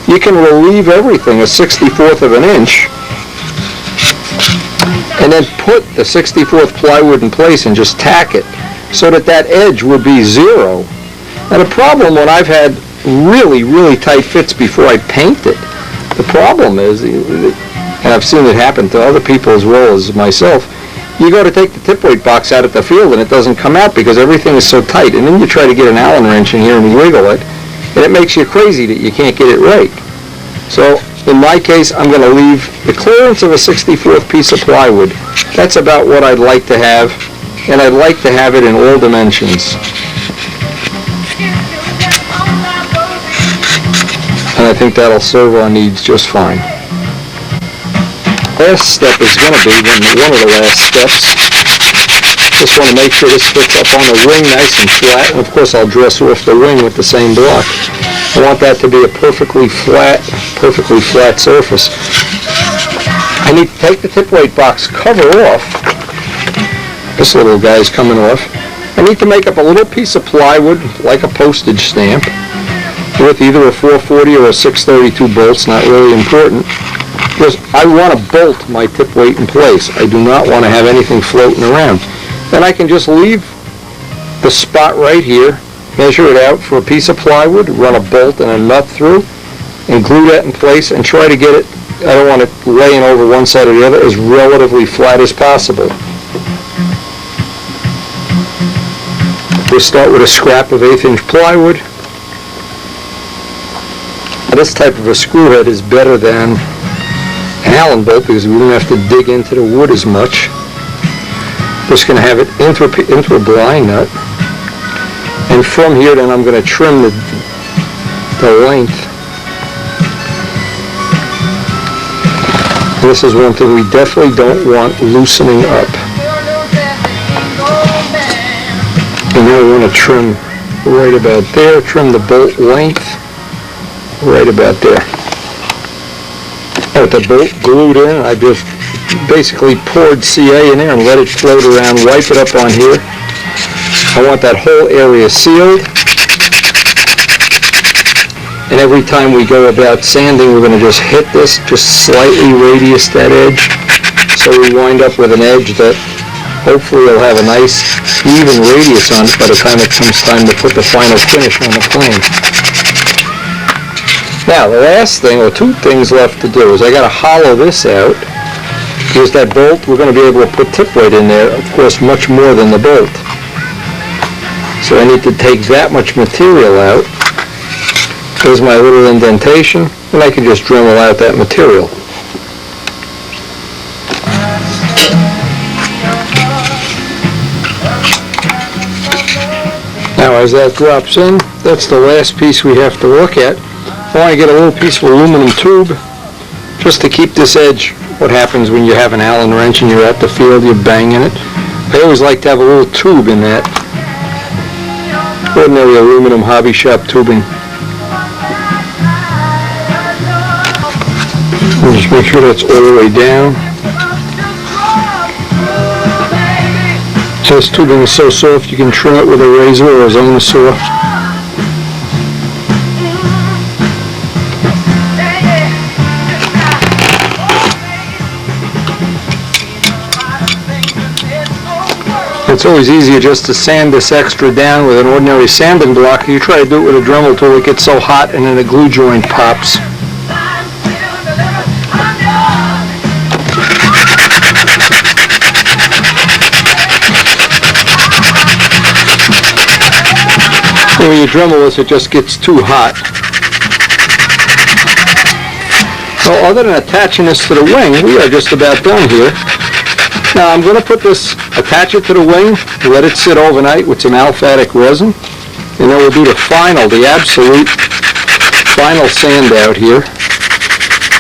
You can relieve everything a 64th of an inch, and then put the 64th plywood in place and just tack it so that edge would be zero. And the problem when I've had really, really tight fits before I paint it, the problem is, and I've seen it happen to other people as well as myself, you go to take the tip weight box out at the field and it doesn't come out because everything is so tight. And then you try to get an Allen wrench in here and wiggle it, and it makes you crazy that you can't get it right. So in my case, I'm going to leave the clearance of a 64th piece of plywood. That's about what I'd like to have, and I'd like to have it in all dimensions. And I think that'll serve our needs just fine. Last step is going to be, one of the last steps, just want to make sure this fits up on the wing nice and flat, and of course I'll dress off the wing with the same block. I want that to be a perfectly flat surface. I need to take the tip weight box cover off. This little guy's coming off. I need to make up a little piece of plywood, like a postage stamp, with either a 440 or a 632 bolts, not really important. Because I want to bolt my tip weight in place. I do not want to have anything floating around. Then I can just leave the spot right here, measure it out for a piece of plywood, run a bolt and a nut through, and glue that in place and try to get it, I don't want it laying over one side or the other, as relatively flat as possible. We'll start with a scrap of 1/8 inch plywood. Now, this type of a screw head is better than an Allen bolt because we don't have to dig into the wood as much. Just going to have it into a blind nut, and from here then I'm going to trim the length. This is one thing we definitely don't want loosening up. And now we want to trim right about there, trim the bolt length right about there. With the bolt glued in, I just basically poured CA in there and let it float around, wipe it up on here. I want that whole area sealed. And every time we go about sanding, we're going to just hit this, just slightly radius that edge, so we wind up with an edge that hopefully will have a nice even radius on it by the time it comes time to put the final finish on the plane. Now, the last thing, or two things left to do, is I got to hollow this out, because that bolt, we're going to be able to put tip weight in there, of course, much more than the bolt. So I need to take that much material out. There's my little indentation, and I can just Dremel out that material. Now, as that drops in, that's the last piece we have to look at. I want to get a little piece of aluminum tube just to keep this edge what happens when you have an Allen wrench and you're at the field, you're banging it. I always like to have a little tube in that. Ordinary aluminum hobby shop tubing. And just make sure that's all the way down. This tubing is so soft you can trim it with a razor or a zone saw. It's always easier just to sand this extra down with an ordinary sanding block. You try to do it with a Dremel tool, it gets so hot and then the glue joint pops. And when you Dremel this, it just gets too hot. Well, other than attaching this to the wing, we are just about done here. Now I'm going to put this, attach it to the wing, let it sit overnight with some aliphatic resin, and then we'll do the final, the absolute final sand out here.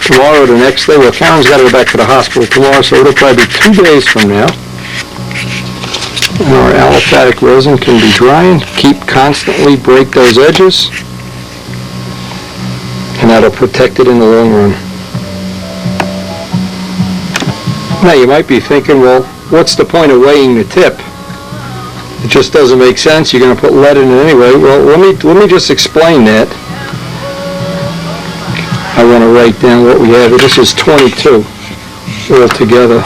Tomorrow or the next day. Well, Karen's got to go back to the hospital tomorrow, so it'll probably be 2 days from now. And our aliphatic resin can be drying. Keep constantly, break those edges, and that'll protect it in the long run. Now you might be thinking, well, what's the point of weighing the tip? It just doesn't make sense. You're going to put lead in it anyway. Well, let me just explain that. I want to write down what we have. This is 22 altogether.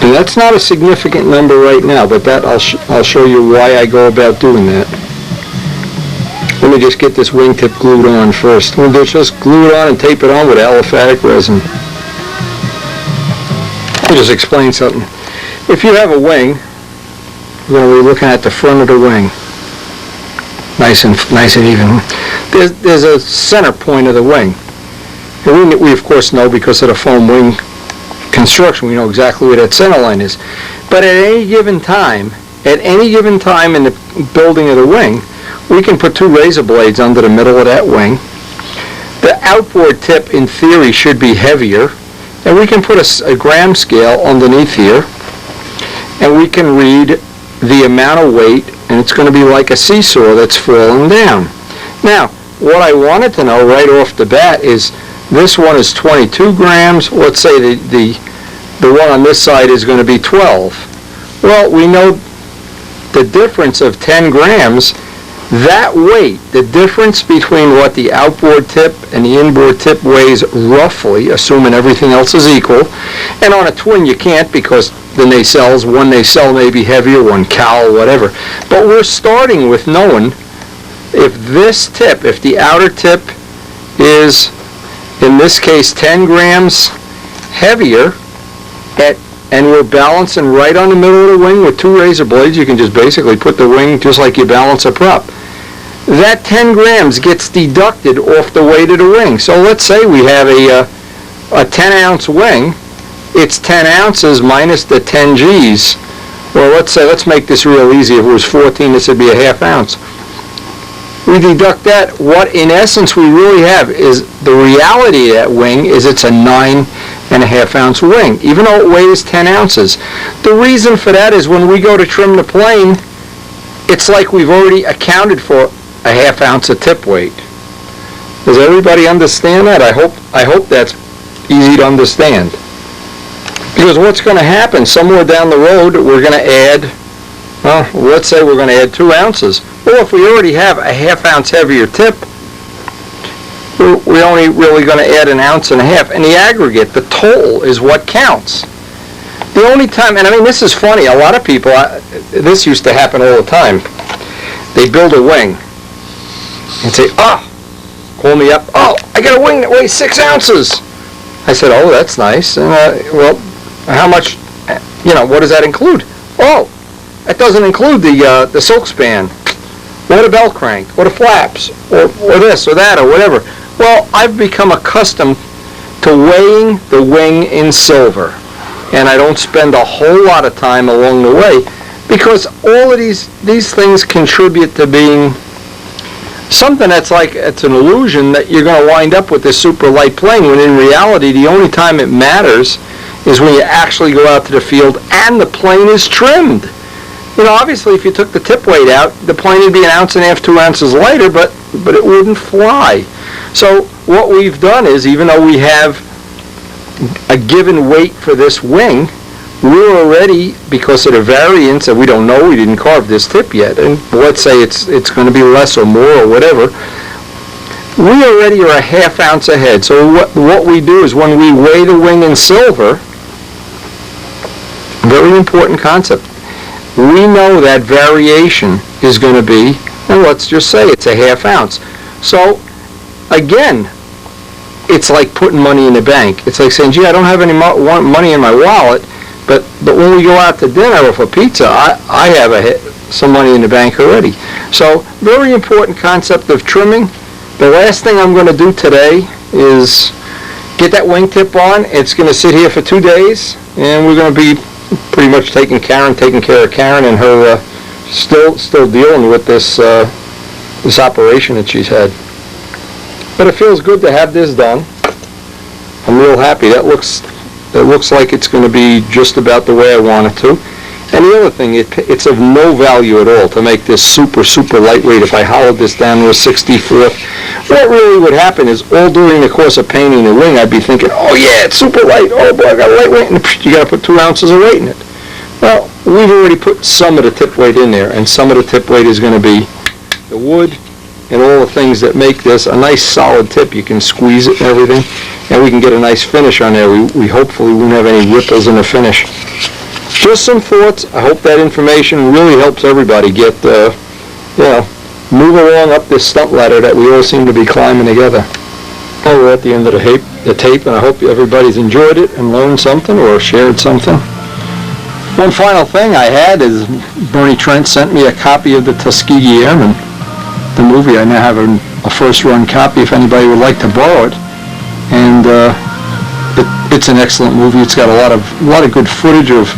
And that's not a significant number right now, but that I'll show you why I go about doing that. Let me just get this wingtip glued on first. We'll just glue it on and tape it on with aliphatic resin. Let me just explain something. If you have a wing, you're going to be looking at the front of the wing. Nice and even. There's a center point of the wing. And we of course know, because of the foam wing construction, we know exactly where that center line is. But at any given time in the building of the wing, we can put 2 razor blades under the middle of that wing. The outboard tip, in theory, should be heavier, and we can put a gram scale underneath here, and we can read the amount of weight, and it's going to be like a seesaw that's falling down. Now, what I wanted to know right off the bat is, this one is 22 grams. Let's say the one on this side is going to be 12. Well, we know the difference of 10 grams. That weight, the difference between what the outboard tip and the inboard tip weighs roughly, assuming everything else is equal, and on a twin you can't, because the nacelles, one nacelle may be heavier, one cowl, whatever. But we're starting with knowing if this tip, if the outer tip is, in this case, 10 grams heavier, and we're balancing right on the middle of the wing with 2 razor blades. You can just basically put the wing just like you balance a prop. That 10 grams gets deducted off the weight of the wing. So let's say we have a 10-ounce wing. It's 10 ounces minus the 10 G's. Well, let's make this real easy. If it was 14, this would be a ½ ounce. We deduct that. What in essence we really have is, the reality of that wing is, it's a 9.5 ounce wing, even though it weighs 10 ounces. The reason for that is, when we go to trim the plane, it's like we've already accounted for a ½ ounce of tip weight. Does everybody understand that? I hope that's easy to understand. Because what's going to happen, somewhere down the road, we're going to add, well, let's say we're going to add 2 ounces. Well, if we already have a ½ ounce heavier tip, we're only really going to add 1.5 ounces. And the aggregate, the total, is what counts. The only time, and I mean, this is funny, a lot of people, this used to happen all the time. They build a wing and say, call me up, I got a wing that weighs 6 ounces. I said, oh, that's nice. And well, how much, what does that include? Oh, that doesn't include the silk span, or the bell crank, or the flaps, or this, or that, or whatever. Well, I've become accustomed to weighing the wing in silver, and I don't spend a whole lot of time along the way, because all of these things contribute to being something that's like, it's an illusion that you're going to wind up with this super light plane, when in reality the only time it matters is when you actually go out to the field and the plane is trimmed. You know, obviously if you took the tip weight out, the plane would be 1.5 ounces, 2 ounces lighter, but it wouldn't fly. So what we've done is, even though we have a given weight for this wing, we're already, because of the variance, and we don't know, we didn't carve this tip yet, and let's say it's going to be less or more or whatever, we already are a 1/2 ounce ahead. So what we do is, when we weigh the wing in silver, very important concept, we know that variation is going to be, and let's just say it's a 1/2 ounce. So again, it's like putting money in the bank. It's like saying, gee, I don't have any money in my wallet, but when we go out to dinner or for pizza, I have some money in the bank already. So very important concept of trimming. The last thing I'm going to do today is get that wingtip on. It's going to sit here for 2 days, and we're going to be pretty much taking care of Karen and her still dealing with this operation that she's had. But it feels good to have this done. I'm real happy. It looks like it's going to be just about the way I want it to. And the other thing, it's of no value at all to make this super lightweight. If I hollowed this down to a 64th, what really would happen is, all during the course of painting the wing, I'd be thinking, oh yeah, it's super light. Oh boy, I got a lightweight, and you got to put 2 ounces of weight in it. Well, we've already put some of the tip weight in there, and some of the tip weight is going to be the wood and all the things that make this a nice solid tip. You can squeeze it and everything, and we can get a nice finish on there. We hopefully won't have any ripples in the finish. Just some thoughts. I hope that information really helps everybody get, move along up this stunt ladder that we all seem to be climbing together. Well, we're at the end of the tape, and I hope everybody's enjoyed it and learned something or shared something. One final thing I had is, Bernie Trent sent me a copy of the Tuskegee Airmen, the movie. I now have a first-run copy if anybody would like to borrow it. And it's an excellent movie. It's got a lot of good footage of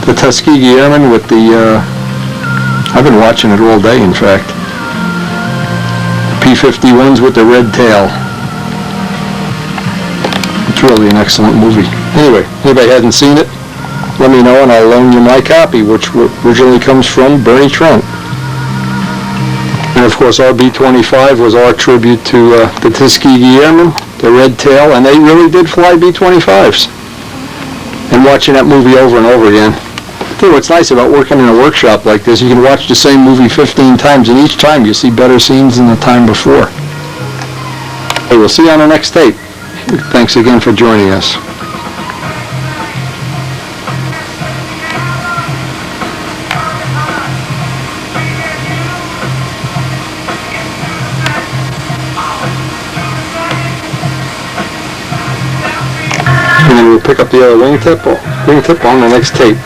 the Tuskegee Airmen with the, I've been watching it all day, in fact, P-51s with the red tail. It's really an excellent movie. Anyway, anybody hasn't seen it, let me know and I'll loan you my copy, which originally comes from Bernie Trent. And of course, our B-25 was our tribute to the Tuskegee Airmen, the red tail, and they really did fly B-25s. And watching that movie over and over again. I tell you what's nice about working in a workshop like this, you can watch the same movie 15 times, and each time you see better scenes than the time before. Hey, we'll see you on the next tape. Thanks again for joining us. And then we'll pick up the other wingtip on the next tape.